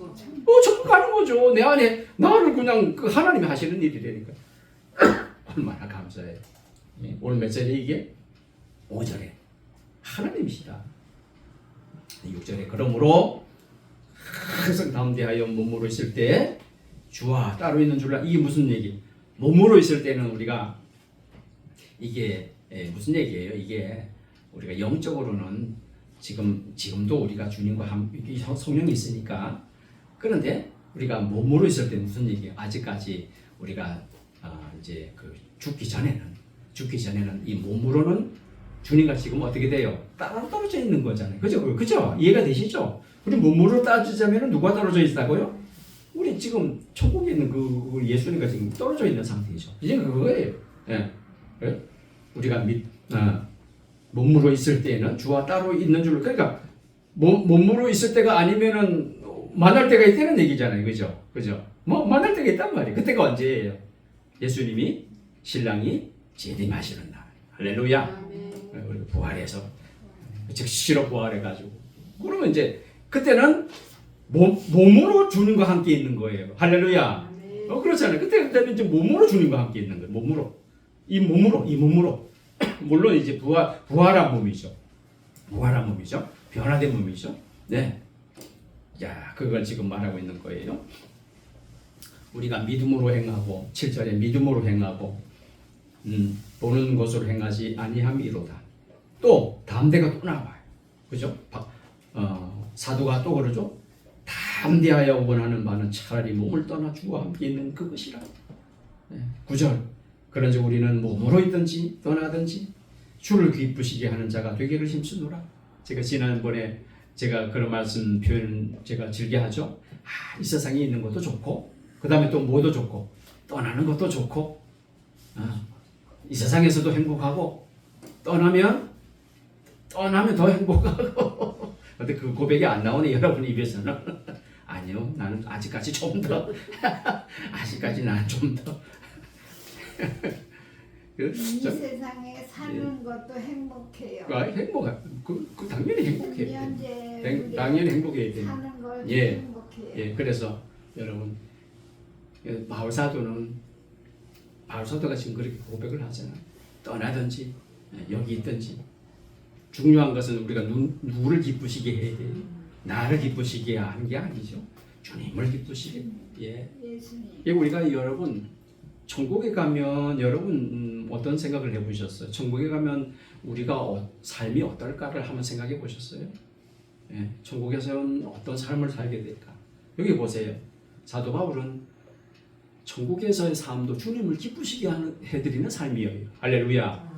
천국 가는 거죠. 내 안에 나를 그냥 그 하나님이 하시는 일이 되니까 얼마나 감사해요. 오늘 몇 절에 이게? 5절에 하나님이시다. 6절에 그러므로 항상 담대하여 몸으로 있을 때 주와 따로 있는 줄라. 이게 무슨 얘기? 몸으로 있을 때는 우리가 이게 무슨 얘기예요? 이게 우리가 영적으로는 지금도 우리가 주님과 함께 성령이 있으니까. 그런데 우리가 몸으로 있을 때 무슨 얘기예요? 아직까지 우리가 이제 그 죽기 전에는 이 몸으로는 주님과 지금 어떻게 돼요? 따로 떨어져 있는 거잖아요. 그죠? 이해가 되시죠? 우리 몸으로 따지자면 누가 떨어져 있다고요? 우리 지금 천국에 있는 그 예수님과 지금 떨어져 있는 상태이죠. 이제 그거예요. 예. 우리가 몸으로 있을 때는 주와 따로 있는 줄. 그러니까 몸으로 있을 때가 아니면은 만날 때가 있다는 얘기잖아요. 그죠? 뭐 만날 때가 있단 말이에요. 그때가 언제예요? 예수님이 신랑이 재림하시는 날. 할렐루야. 우리 부활해서 즉시로 부활해가지고 그러면 이제 그때는 몸으로 주님과 함께 있는 거예요. 할렐루야. 그렇잖아요. 그때는 이제 몸으로 주님과 함께 있는 거예요. 몸으로. 물론 이제 부활한 몸이죠. 변화된 몸이죠. 네. 야, 그걸 지금 말하고 있는 거예요. 우리가 믿음으로 행하고 7절에 믿음으로 행하고 보는 것으로 행하지 아니함이로다. 또 담대가 또 나와요. 그죠? 사도가 또 그러죠. 담대하여 원하는 바는 차라리 몸을 떠나 주와 함께 있는 그것이라. 9절 그런즉 우리는 몸으로 있든지 떠나든지 주를 기쁘시게 하는 자가 되기를 힘쓰노라. 제가 지난번에 제가 그런 말씀 표현 제가 즐겨하죠. 이 세상에 있는 것도 좋고 그 다음에 또 뭐도 좋고 떠나는 것도 좋고 이 세상에서도 행복하고 떠나면 더 행복하고 근데 그 고백이 안 나오네 여러분 입에서는. 아니요, 나는 아직까지 좀 더 아직까지 나는 좀 더 이 세상에 사는 것도 행복해요. 그 당연히 행복해요. 현재 당연히 행복해야 돼요. 사는 걸 예. 행복해요. 예, 그래서 여러분 바울사도가 지금 그렇게 고백을 하잖아요. 떠나든지 여기 있든지 중요한 것은 우리가 누구를 기쁘시게 해야 돼요. 나를 기쁘시게 하는 게 아니죠. 주님을 기쁘시게. 예수님. 우리가 여러분 천국에 가면 여러분 어떤 생각을 해보셨어요? 천국에 가면 우리가 삶이 어떨까를 한번 생각해 보셨어요? 천국에서는 어떤 삶을 살게 될까? 여기 보세요. 사도 바울은 천국에서의 삶도 주님을 기쁘시게 해드리는 삶이에요. 할렐루야.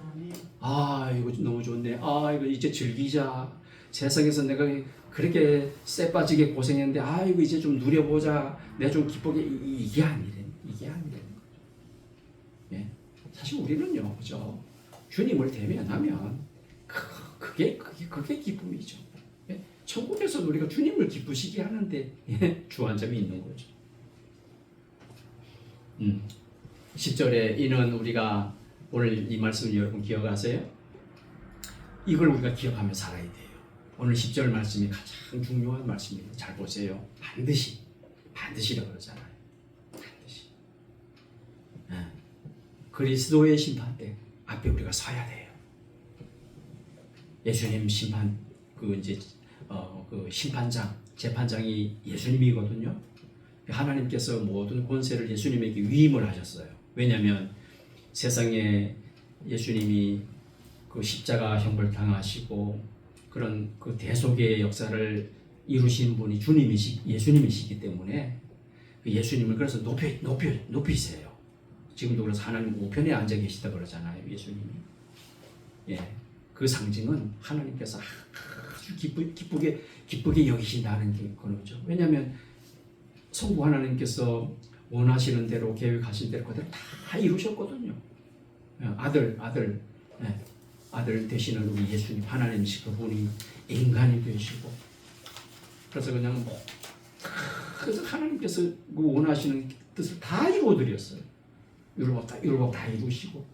이거 너무 좋네. 이거 이제 즐기자. 세상에서 내가 그렇게 쎄 빠지게 고생했는데 이거 이제 좀 누려보자. 내가 좀 기쁘게 이게 아니라는 거죠. 사실 우리는요, 그죠? 주님을 대면하면 그게 기쁨이죠. 천국에서 우리가 주님을 기쁘시게 하는데 주안점이 있는 거죠. 10절에 이는 우리가 오늘 이 말씀을 여러분 기억하세요? 이걸 우리가 기억하며 살아야 돼요. 오늘 10절 말씀이 가장 중요한 말씀입니다. 잘 보세요. 반드시라고 그러잖아요. 반드시. 그리스도의 심판대 앞에 우리가 서야 돼요. 예수님 심판 그 심판장 재판장이 예수님이거든요. 하나님께서 모든 권세를 예수님에게 위임을 하셨어요. 왜냐하면 세상에 예수님이 그 십자가 형벌 당하시고 그런 그 대속의 역사를 이루신 분이 예수님이시기 때문에 예수님을 그래서 높이세요. 지금도 그래서 하나님 우편에 앉아 계시다 그러잖아요. 예수님이. 그 상징은 하나님께서 아주 기쁘게 여기신다는 게 그거죠. 왜냐하면 성부 하나님께서 원하시는 대로 계획하신 대로 그대로 다 이루셨거든요. 아들 되시는 우리 예수님 하나님이시 그분이 인간이 되시고 그래서 그냥 그래서 하나님께서 원하시는 뜻을 다 이루어드렸어요. 율법 다 이루시고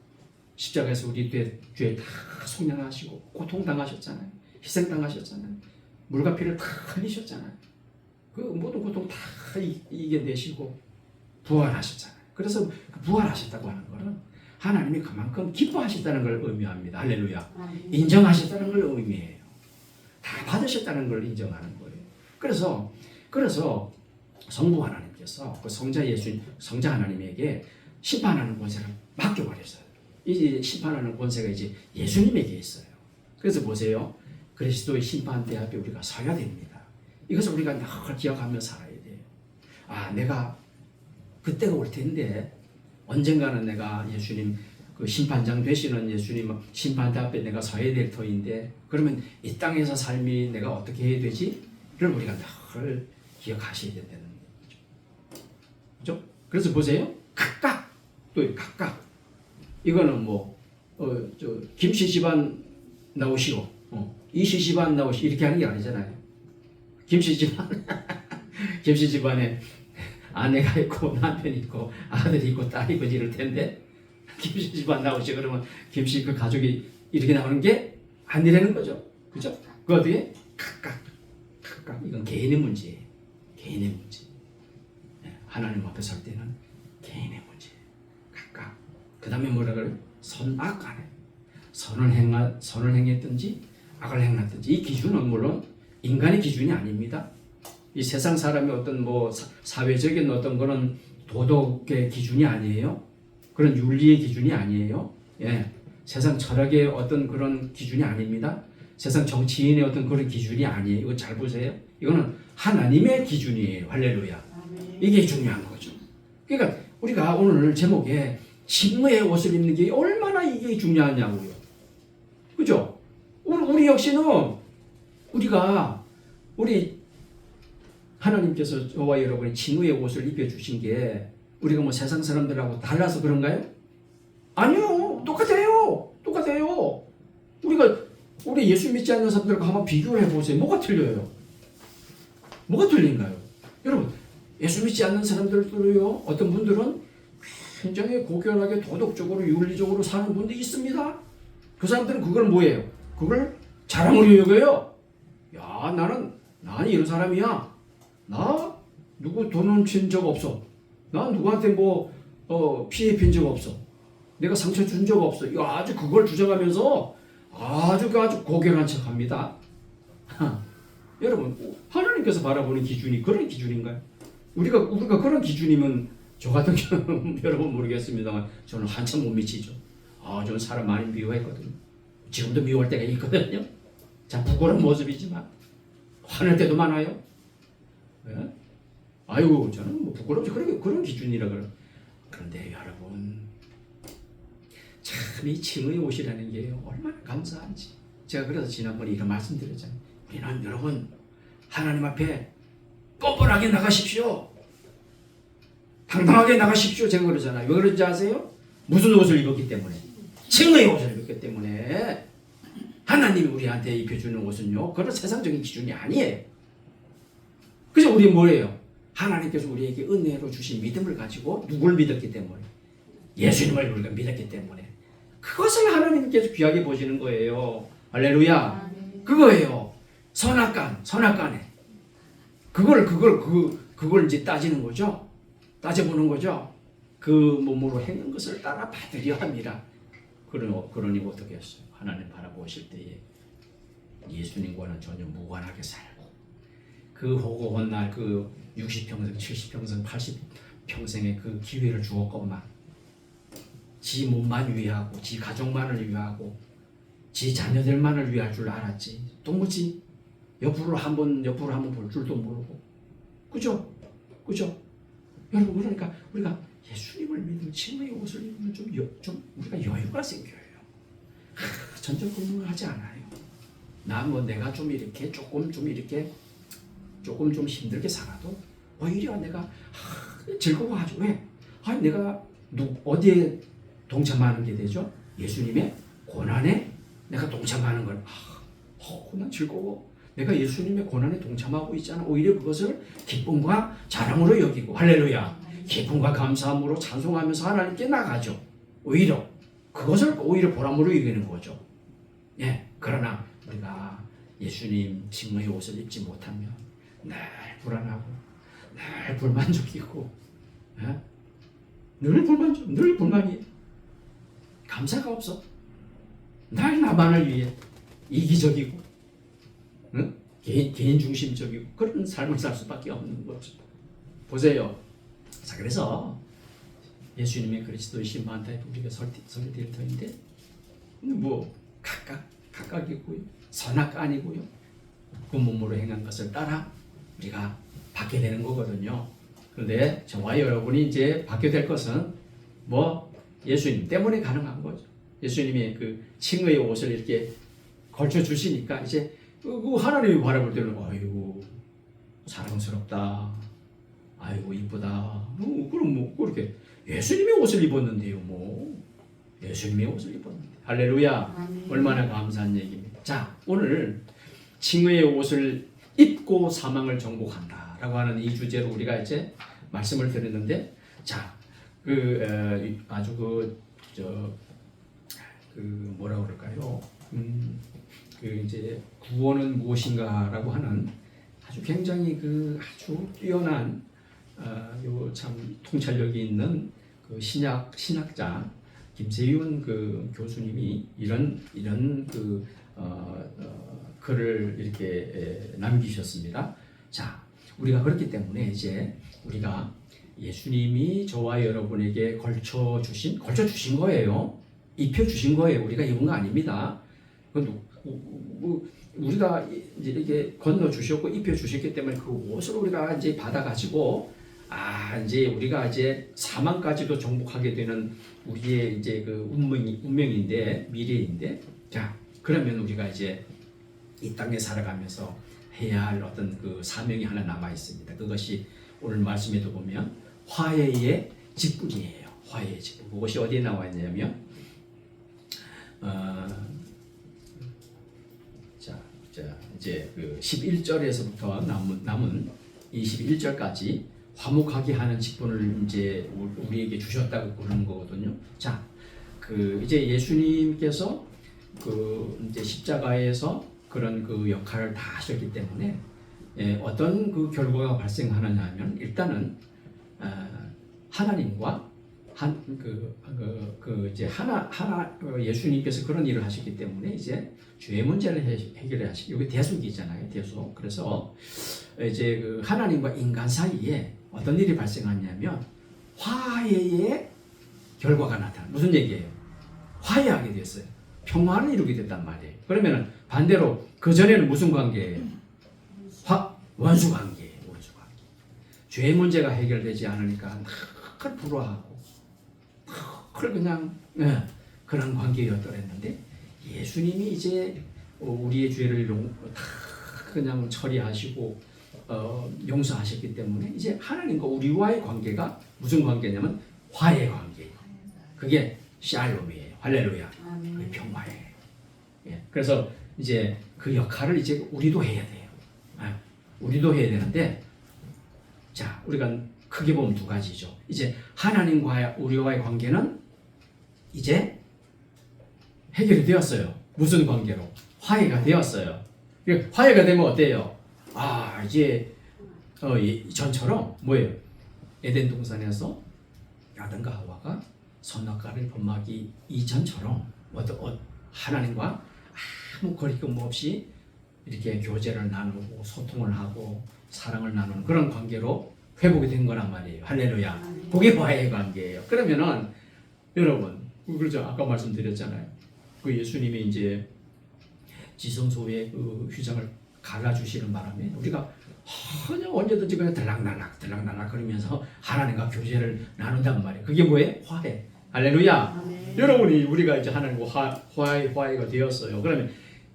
십자가에서 우리 죄 다 속량하시고 고통당하셨잖아요. 희생당하셨잖아요. 물과 피를 다 흘리셨잖아요. 그 모든 고통 다 이겨내시고 부활하셨잖아요. 그래서 부활하셨다고 하는 것은 하나님이 그만큼 기뻐하셨다는 걸 의미합니다. 할렐루야. 인정하셨다는 걸 의미해요. 다 받으셨다는 걸 인정하는 거예요. 그래서 성부 하나님께서 그 성자 하나님에게 심판하는 권세를 맡겨버렸어요. 이 심판하는 권세가 이제 예수님에게 있어요. 그래서 보세요. 그리스도의 심판대 앞에 우리가 서야 됩니다. 이것을 우리가 늘 기억하며 살아야 돼요. 내가 그때가 올 텐데 언젠가는 내가 예수님 그 심판장 되시는 예수님 심판대 앞에 내가 서야 될 터인데 그러면 이 땅에서 삶이 내가 어떻게 해야 되지? 를 우리가 늘 기억하셔야 된다는 거죠. 그렇죠? 그래서 보세요. 각각 이거는 김씨 집안 나오시고 이씨 집안 나오시고 이렇게 하는 게 아니잖아요. 김씨 집안에 아내가 있고 남편이 있고 아들이 있고 딸이 있고 이럴 텐데 김씨 집안 나오시 그러면 김씨 그 가족이 이렇게 나오는 게 아니라는 거죠. 그죠? 그 어떻게 각각 이건 개인의 문제예요. 개인의 문제. 하나님 앞에 설 때는 개인의 문제. 각각. 그 다음에 뭐라 그래요? 선악 간에 선을 행했든지 악을 행했든지 이 기준은 물론 인간의 기준이 아닙니다. 이 세상 사람의 어떤 뭐 사회적인 어떤 그런 도덕의 기준이 아니에요. 그런 윤리의 기준이 아니에요. 예. 세상 철학의 어떤 그런 기준이 아닙니다. 세상 정치인의 어떤 그런 기준이 아니에요. 이거 잘 보세요. 이거는 하나님의 기준이에요. 할렐루야. 이게 중요한 거죠. 그러니까 우리가 오늘 제목에 칭의의 옷을 입는 게 얼마나 이게 중요하냐고요. 그죠? 우리 역시는 우리 하나님께서 저와 여러분이 칭의의 옷을 입혀주신 게 우리가 뭐 세상 사람들하고 달라서 그런가요? 아니요. 똑같아요. 우리 예수 믿지 않는 사람들과 한번 비교를 해보세요. 뭐가 틀려요? 뭐가 틀린가요? 여러분, 예수 믿지 않는 사람들도요, 어떤 분들은 굉장히 고견하게 도덕적으로 윤리적으로 사는 분들이 있습니다. 그 사람들은 그걸 뭐예요? 그걸 자랑으로 여겨요. 야, 나는 이런 사람이야. 나 누구 돈 훔친 적 없어. 나 누구한테 피해 핀 적 없어. 내가 상처 준 적 없어. 아주 그걸 주장하면서 아주 고결한 척합니다. 여러분, 하나님께서 바라보는 기준이 그런 기준인가요? 우리가 그런 기준이면 저 같은 경우는 여러분 모르겠습니다만 저는 한참 못 미치죠. 저는 사람 많이 미워했거든요. 지금도 미워할 때가 있거든요. 참 부끄러운 모습이지만 화낼 때도 많아요. 네? 아이고 저는 뭐 부끄럽지 그런 기준이라 그래. 그런데 여러분 참 이 칭의의 옷이라는 게 얼마나 감사한지. 제가 그래서 지난번에 이런 말씀드렸잖아요. 우리는 여러분 하나님 앞에 뻔뻔하게 나가십시오. 당당하게 나가십시오. 제가 그러잖아요. 왜 그런지 아세요? 무슨 옷을 입었기 때문에. 칭의의 옷을 입었기 때문에. 하나님이 우리한테 입혀주는 옷은요, 그런 세상적인 기준이 아니에요. 그래서 우리 뭐예요? 하나님께서 우리에게 은혜로 주신 믿음을 가지고 누굴 믿었기 때문에, 예수님을 우리가 믿었기 때문에 그것을 하나님께서 귀하게 보시는 거예요. 할렐루야. 그거예요. 선악간에 그걸 이제 따지는 거죠. 따져보는 거죠. 그 몸으로 행한 것을 따라 받으려 합니다. 그러니 어떻게 했어요? 하나님 바라보실 때에 예수님과는 전혀 무관하게 살고 그 호고 헛날 그 60평생, 70평생, 80평생의 그 기회를 주었건만 지 몸만 위하고 지 가족만을 위하고 지 자녀들만을 위할 줄 알았지 도무지 옆으로 한번 볼 줄도 모르고 그죠? 여러분 그러니까 우리가 예수님을 믿는 칭의의 옷을 입으면 좀 우리가 여유가 생겨요. 전전긍긍을 하지 않아요. 내가 좀 이렇게 조금 좀 힘들게 살아도 오히려 내가 즐거워하죠. 왜? 내가 어디에 동참하는 게 되죠? 예수님의 고난에 내가 동참하는 걸. 난 즐거워. 내가 예수님의 고난에 동참하고 있잖아. 오히려 그것을 기쁨과 자랑으로 여기고 할렐루야. 기쁨과 감사함으로 찬송하면서 하나님께 나가죠. 오히려 그것을 오히려 보람으로 여기는 거죠. 예. 그러나 우리가 예수님 칭의의 옷을 입지 못하면 늘 불안하고 늘 불만족이고 예? 늘 불만이 감사가 없어. 늘 나만을 위해 이기적이고 응? 개인 중심적이고 그런 삶을 살 수밖에 없는 거죠. 보세요. 자 그래서 예수님의 그리스도의 신방한테 우리가 설립될 터인데 뭐 각각이고요. 선악간이고요. 그 몸으로 행한 것을 따라 우리가 받게 되는 거거든요. 그런데 저와 여러분이 이제 받게 될 것은 뭐 예수님 때문에 가능한 거죠. 예수님이 그 칭의의 옷을 이렇게 걸쳐 주시니까 이제 그 하나님이 바라볼 때는 아이고 사랑스럽다. 아이고 이쁘다. 그럼 뭐 그렇게 예수님의 옷을 입었는데요. 예수님의 옷을 입었는데 할렐루야. 얼마나 감사한 얘기입니다. 자 오늘 칭의의 옷을 입고 사망을 정복한다 라고 하는 이 주제로 우리가 이제 말씀을 드렸는데, 자, 아주 뭐라 그럴까요? 이제 구원은 무엇인가라고 하는 아주 굉장히 아주 뛰어난 요 참 통찰력이 있는 신학자 김세윤 교수님이 이런 글을 이렇게 남기셨습니다. 자, 우리가 그렇기 때문에 이제 우리가 예수님이 저와 여러분에게 걸쳐 주신 거예요. 입혀 주신 거예요. 우리가 입은 거 아닙니다. 우리가 이제 이렇게 건너 주셨고 입혀 주셨기 때문에 그 옷을 우리가 이제 받아 가지고 이제 우리가 이제 사망까지도 정복하게 되는 우리의 이제 운명인데, 미래인데, 자, 그러면 우리가 이제 이 땅에 살아가면서 해야 할 어떤 사명이 하나 남아 있습니다. 그것이 오늘 말씀에도 보면 화해의 직분이에요. 화해의 직분. 그것이 어디에 나와 있냐면 이제 11절에서부터 남은 21절까지 화목하게 하는 직분을 이제 우리에게 주셨다고 그러는 거거든요. 자, 이제 예수님께서 이제 십자가에서 그런 역할을 다 하셨기 때문에 어떤 결과가 발생하느냐 하면 일단은 하나님과 이제 예수님께서 그런 일을 하셨기 때문에 이제 죄의 문제를 해결해 하시고, 여기 대속이잖아요, 대속. 그래서 이제 하나님과 인간 사이에 어떤 일이 발생하냐면 화해의 결과가 나타나. 무슨 얘기예요? 화해하게 됐어요. 평화를 이루게 됐단 말이에요. 그러면은 반대로 그 전에는 무슨 관계예요? 원수 관계예요. 원수 관계. 죄의 문제가 해결되지 않으니까 늘 불화하고 늘 그냥 그런 관계였더랬는데, 예수님이 이제 우리의 죄를 다 그냥 처리하시고 용서하셨기 때문에 이제 하나님과 우리와의 관계가 무슨 관계냐면 화해 관계예요. 그게 샬롬이에요. 할렐루야. 그게 평화예요. 그래서 이제 그 역할을 이제 우리도 해야 돼요. 우리도 해야 되는데, 자, 우리가 크게 보면 두 가지죠. 이제 하나님과 우리와의 관계는 이제 해결이 되었어요. 무슨 관계로? 화해가 되었어요. 화해가 되면 어때요? 이제 전처럼 뭐예요? 에덴 동산에서 아담과 하와가 선악과를 범하기 이전처럼 하나님과 아무 거리낌 없이 이렇게 교제를 나누고 소통을 하고 사랑을 나누는 그런 관계로 회복이 된 거란 말이에요. 할렐루야. 그게 화해의 관계예요. 그러면은 여러분, 그렇죠? 아까 말씀드렸잖아요. 예수님이 이제 지성소의 휘장을 갈라주시는 바람에 우리가 그냥 언제든지 그냥 들락날락 그러면서 하나님과 교제를 나눈단 말이에요. 그게 뭐예요? 화해. 할렐루야. 여러분이 우리가 이제 하나님과 화해가 되었어요. 그러면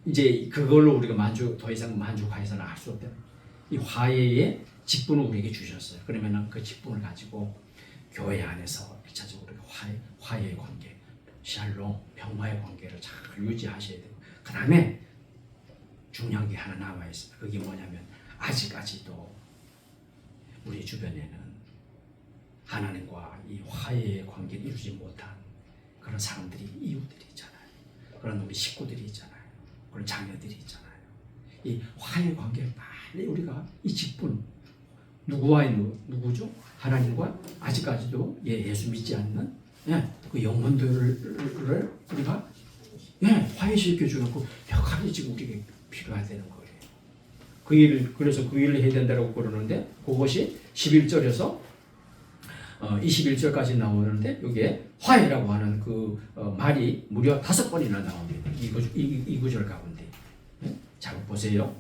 이제 그걸로 우리가 더 이상 만족해서는 할 수 없다. 이 화해의 직분을 우리에게 주셨어요. 그러면은 그 직분을 가지고 교회 안에서 일차적으로 우리가 화해의 관계, 샬롬, 평화의 관계를 잘 유지하셔야 되고, 그 다음에 중요한 게 하나 남아 있습니다. 그게 뭐냐면 아직까지도 우리 주변에는 하나님과 이 화해의 관계를 이루지 못한 그런 사람들이, 이웃들이 있잖아요. 그런 우리 식구들이 있잖아요. 그런 자녀들이 있잖아요. 이 화해 관계를 빨리 우리가 이 직분, 누구죠? 하나님과 아직까지도 예수 믿지 않는 그 영혼들을 우리가 화해시켜 주는 그 역할이 지금 우리에게 필요하다는 거예요. 그래서 그 일을 해야 된다고 그러는데, 그것이 11절에서 21절까지 나오는데, 여기에 화해라고 하는 말이 무려 5번이나 나옵니다. 이 구절 가운데. 자, 보세요.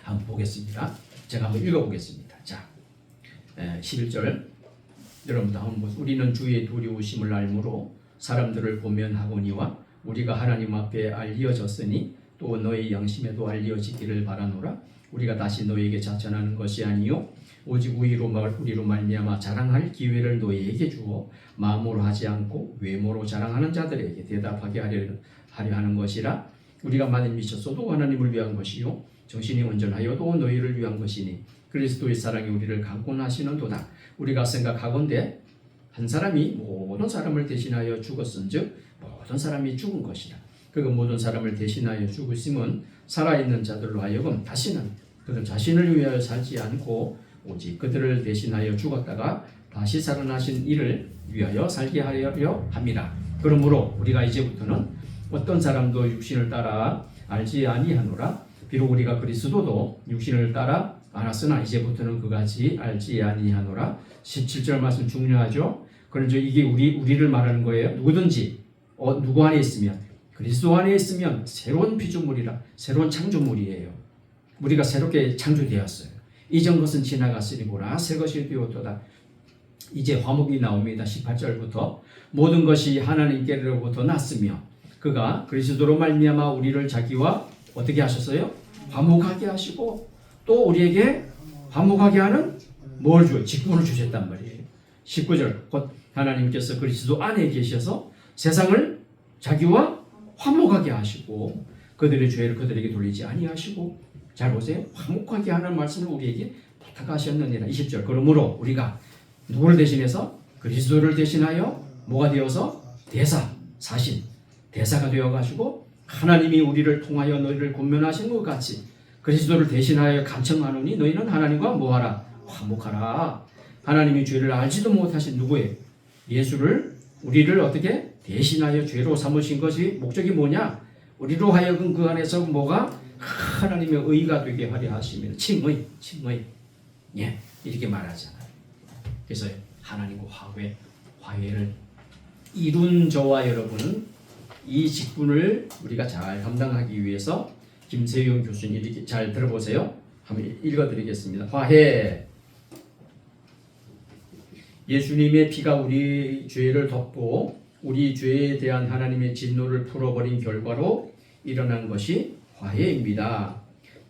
한번 보겠습니다. 제가 한번 읽어보겠습니다. 자, 11절. 여러분도 한번 보세요. 우리는 주의 두려우심을 알므로 사람들을 보면하거니와 우리가 하나님 앞에 알려졌으니 또 너희 양심에도 알려지기를 바라노라. 우리가 다시 너희에게 자천하는 것이 아니요 오직 우리로 말미암아 자랑할 기회를 너희에게 주어 마음으로 하지 않고 외모로 자랑하는 자들에게 대답하게 하려 하는 것이라. 우리가 만일 미쳤어도 하나님을 위한 것이요 정신이 온전하여도 너희를 위한 것이니 그리스도의 사랑이 우리를 강권하시는도다. 우리가 생각하건대 한 사람이 모든 사람을 대신하여 죽었은즉 모든 사람이 죽은 것이라. 그가 모든 사람을 대신하여 죽으심은 살아있는 자들로 하여금 다시는 그들 자신을 위하여 살지 않고 오직 그들을 대신하여 죽었다가 다시 살아나신 이를 위하여 살게 하려 함이라. 그러므로 우리가 이제부터는 어떤 사람도 육신을 따라 알지 아니하노라. 비록 우리가 그리스도도 육신을 따라 알았으나 이제부터는 그같이 알지 아니하노라. 17절 말씀 중요하죠. 그런즉 이게 우리를 말하는 거예요. 누구든지 누구 안에 있으면 그리스도 안에 있으면 새로운 피조물이라, 새로운 창조물이에요. 우리가 새롭게 창조되었어요. 이전 것은 지나갔으리보라 새 것이 되었도다. 이제 화목이 나옵니다. 18절부터 모든 것이 하나님께로부터 났으며 그가 그리스도로 말미암아 우리를 자기와 어떻게 하셨어요? 화목하게 하시고 또 우리에게 화목하게 하는 뭘 줘요? 직분을 주셨단 말이에요. 19절 곧 하나님께서 그리스도 안에 계셔서 세상을 자기와 화목하게 하시고 그들의 죄를 그들에게 돌리지 아니하시고, 잘 보세요. 화목하게 하는 말씀을 우리에게 부탁하셨느니라. 20절 그러므로 우리가 누구를 대신해서? 그리스도를 대신하여 뭐가 되어서? 사신 대사가 되어가지고 하나님이 우리를 통하여 너희를 권면하신 것 같이 그리스도를 대신하여 간청하노니 너희는 하나님과 뭐하라? 화목하라. 하나님이 죄를 알지도 못하신 누구예요? 예수를 우리를 어떻게 대신하여 죄로 삼으신 것이 목적이 뭐냐? 우리로 하여금 그 안에서 뭐가 하나님의 의가 되게 하려 하시면 칭의 예 이렇게 말하잖아요. 그래서 하나님과 화해를 이룬 저와 여러분은 이 직분을 우리가 잘 감당하기 위해서 김세용 교수님 이렇게 잘 들어보세요. 한번 읽어드리겠습니다. 화해. 예수님의 피가 우리 죄를 덮고 우리 죄에 대한 하나님의 진노를 풀어버린 결과로 일어난 것이 화해입니다.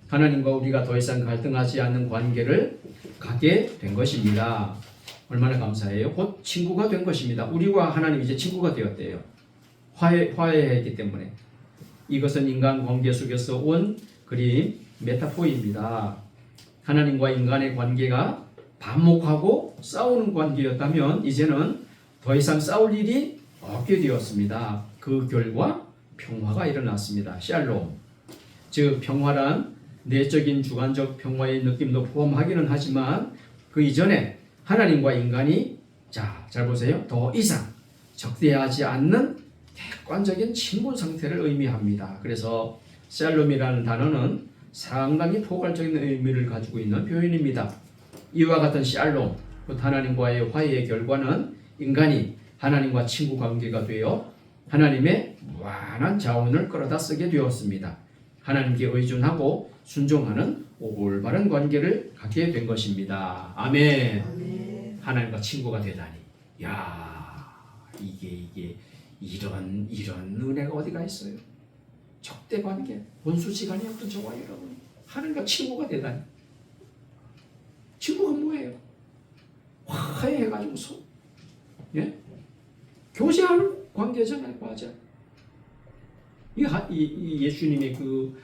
하나님과 우리가 더 이상 갈등하지 않는 관계를 갖게 된 것입니다. 얼마나 감사해요. 곧 친구가 된 것입니다. 우리와 하나님 이제 친구가 되었대요. 화해했기 때문에. 이것은 인간관계 속에서 온 그림 메타포입니다. 하나님과 인간의 관계가 반목하고 싸우는 관계였다면 이제는 더 이상 싸울 일이 없게 되었습니다. 그 결과 평화가 일어났습니다. 샬롬. 즉 평화란 내적인 주관적 평화의 느낌도 포함하기는 하지만 그 이전에 하나님과 인간이 잘 보세요. 더 이상 적대하지 않는 객관적인 친분 상태를 의미합니다. 그래서 샬롬이라는 단어는 상당히 포괄적인 의미를 가지고 있는 표현입니다. 이와 같은 샬롬, 곧 하나님과의 화해의 결과는 인간이 하나님과 친구 관계가 되어 하나님의 무한한 자원을 끌어다 쓰게 되었습니다. 하나님께 의존하고 순종하는 올바른 관계를 갖게 된 것입니다. 아멘. 아멘. 하나님과 친구가 되다니. 야, 이게 이런 은혜가 어디가 있어요? 적대 관계, 원수지간이었던 저와 여러분, 하나님과 친구가 되다니. 친구가 뭐예요? 화해해가지고 예? 교제하는 관계잖아요. 맞아. 이 예수님의 그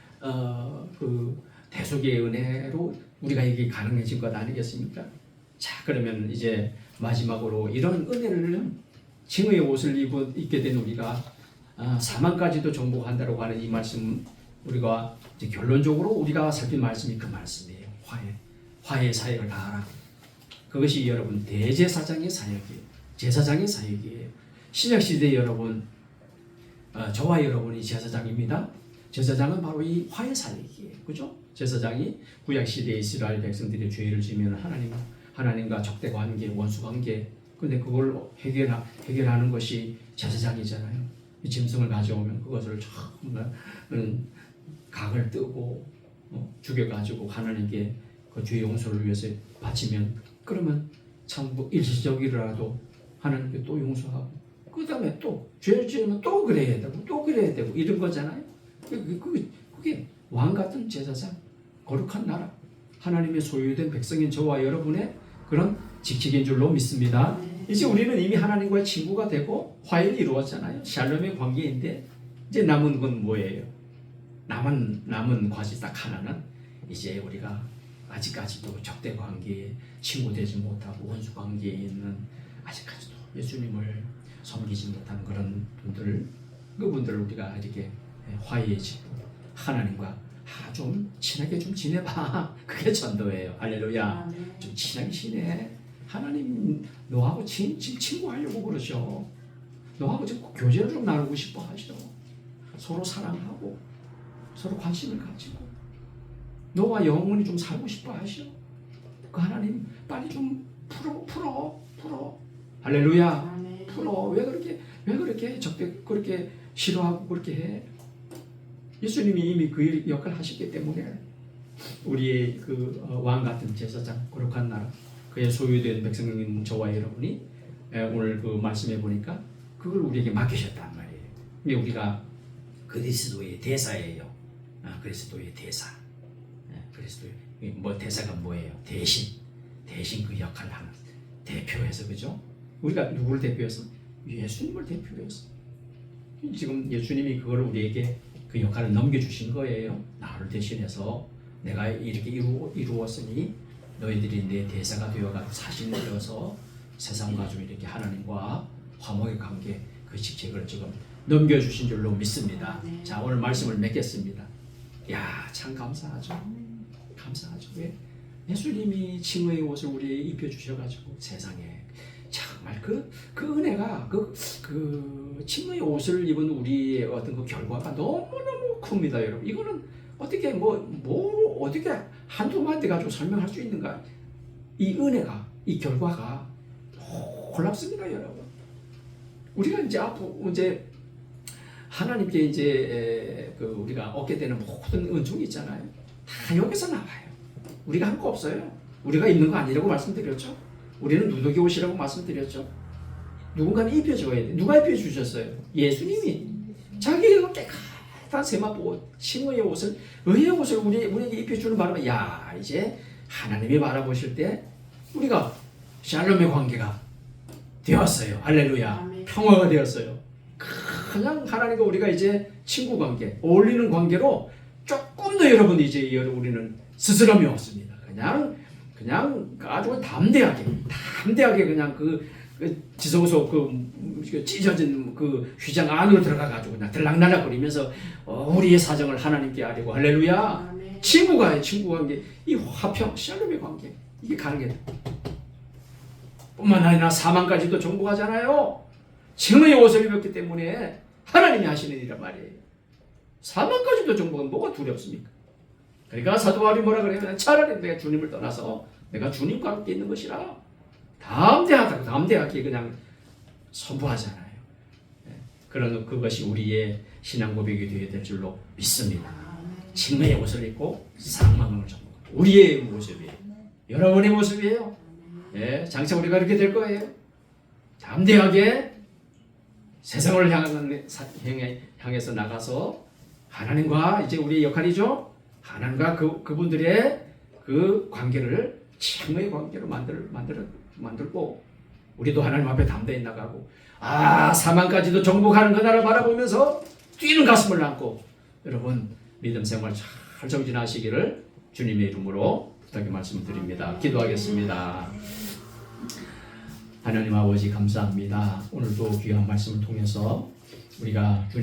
대속의 은혜로 우리가 이게 가능해진 것 아니겠습니까? 자, 그러면 이제 마지막으로 이런 은혜를 칭의의 옷을 입게 된 우리가 사망까지도 정복한다고 하는 이 말씀, 우리가 이제 결론적으로 우리가 살핀 말씀이 그 말씀이에요. 화해 사역을 다하라. 그것이 여러분 대제사장의 사역이에요. 제사장의 사역이에요. 신약시대 여러분, 저와 여러분이 제사장입니다. 제사장은 바로 이 화해 사역이에요. 그죠? 제사장이 구약시대 이스라엘 백성들의 죄를 지면 하나님과 적대 관계, 원수 관계, 근데 그걸 해결하는 것이 제사장이잖아요. 이 짐승을 가져오면 그것을 정말 각을 뜨고 죽여가지고 하나님께 그 죄 용서를 위해서 바치면, 그러면 참 일시적이라도 하나님께 또 용서하고 그 다음에 또 죄를 지으면 또 그래야 되고 이런 거잖아요. 그게 왕 같은 제사장, 거룩한 나라, 하나님의 소유된 백성인 저와 여러분의 그런 직책인 줄로 믿습니다. 이제 우리는 이미 하나님과의 친구가 되고 화해를 이루었잖아요. 샬롬의 관계인데 이제 남은 건 뭐예요? 남은 과제 딱 하나는 이제 우리가 아직까지도 적대 관계, 친구 되지 못하고 원수 관계에 있는 아직까지도 예수님을 섬기지 못하는 그런 분들, 그분들을 우리가 이렇게 화해해지고 하나님과 좀 친하게 좀 지내봐. 그게 전도예요. 할렐루야. 좀 친하게 지내. 하나님 너하고 친구하려고 그러죠. 너하고 좀 교제를 좀 나누고 싶어 하죠. 서로 사랑하고 서로 관심을 가지고 너와 영원히 좀 살고 싶어 하죠. 그 하나님 빨리 좀 풀어. 할렐루야. 풀어. 왜 그렇게 그렇게 싫어하고 그렇게 해? 예수님이 이미 그 역할을 하셨기 때문에 우리의 그 왕 같은 제사장, 거룩한 나라, 그의 소유된 백성인 저와 여러분이 오늘 그 말씀해 보니까 그걸 우리에게 맡기셨단 말이에요. 근데 우리가 그리스도의 대사예요. 그리스도의 대사. 그리스도의 대사가 뭐예요? 대신 그 역할을 하는 대표해서, 그죠? 우리가 누구를 대표해서? 예수님을 대표해서. 지금 예수님이 그걸 우리에게 그 역할을 넘겨주신 거예요. 나를 대신해서 내가 이렇게 이루었으니 너희들이 내 대사가 되어가지고 사신이 되어서 세상과 좀 이렇게 하나님과 화목의 관계, 그 직책을 지금 넘겨주신 줄로 믿습니다. 자, 오늘 말씀을 맺겠습니다. 야, 참 감사하죠. 왜? 예수님이 칭의의 옷을 우리에게 입혀주셔가지고 세상에 정말 그 은혜가 그 칭의의 옷을 입은 우리의 어떤 그 결과가 너무너무 큽니다, 여러분. 이거는 어떻게 어떻게 한두 마디 가지고 설명할 수 있는가? 이 은혜가, 이 결과가 놀랍습니다, 여러분. 우리가 이제 앞으로 이제 하나님께 이제 그 우리가 얻게 되는 모든 은총이 있잖아요. 다 여기서 나와요. 우리가 한 거 없어요. 우리가 입는 거 아니라고 말씀드렸죠. 우리는 누더기 옷이라고 말씀드렸죠. 누군가는 입혀줘야 돼. 누가 입혀주셨어요? 예수님이. 자기가 깨끗한 세마포 칭의의 옷을, 의의 옷을 우리에게 입혀주는 바람에, 야, 이제 하나님이 바라보실 때 우리가 샬롬의 관계가 되었어요. 할렐루야. 아멘. 평화가 되었어요. 그냥 하나님과 우리가 이제 친구 관계, 어울리는 관계로 조금 더 여러분 이제 우리는 스스럼이 없습니다. 그냥 아주 담대하게 그냥 그 지성소 그 찢어진 그 휘장 안으로 들어가 가지고 그냥 들락날락거리면서 우리의 사정을 하나님께 아뢰고, 할렐루야. 아멘. 친구 관계, 이 화평, 샬롬의 관계, 이게 가능해요. 뿐만 아니라 사망까지도 정복하잖아요. 칭의의 옷을 입었기 때문에 하나님이 하시는 일이란 말이에요. 사망까지도 정복은 뭐가 두렵습니까? 그러니까 사도 바울이 뭐라 그래요? 차라리 내가 주님을 떠나서 내가 주님과 함께 있는 것이라 담대하게 그냥 선포하잖아요. 그것이 우리의 신앙 고백이 되어야 될 줄로 믿습니다. 칭의의 옷을 입고 사망을 정복. 우리의 모습이에요. 여러분의 모습이에요. 장차 우리가 그렇게 될 거예요. 담대하게 세상을 향해서 나가서 하나님과 이제 우리의 역할이죠. 하나님과 그분들의 그 관계를 칭의의 관계로 만들고 우리도 하나님 앞에 담대히 나가고 사망까지도 정복하는 그 나라를 바라보면서 뛰는 가슴을 안고 여러분 믿음 생활 잘 정진하시기를 주님의 이름으로 부탁의 말씀을 드립니다. 기도하겠습니다. 하나님 아버지 감사합니다. 오늘도 귀한 말씀을 통해서 우리가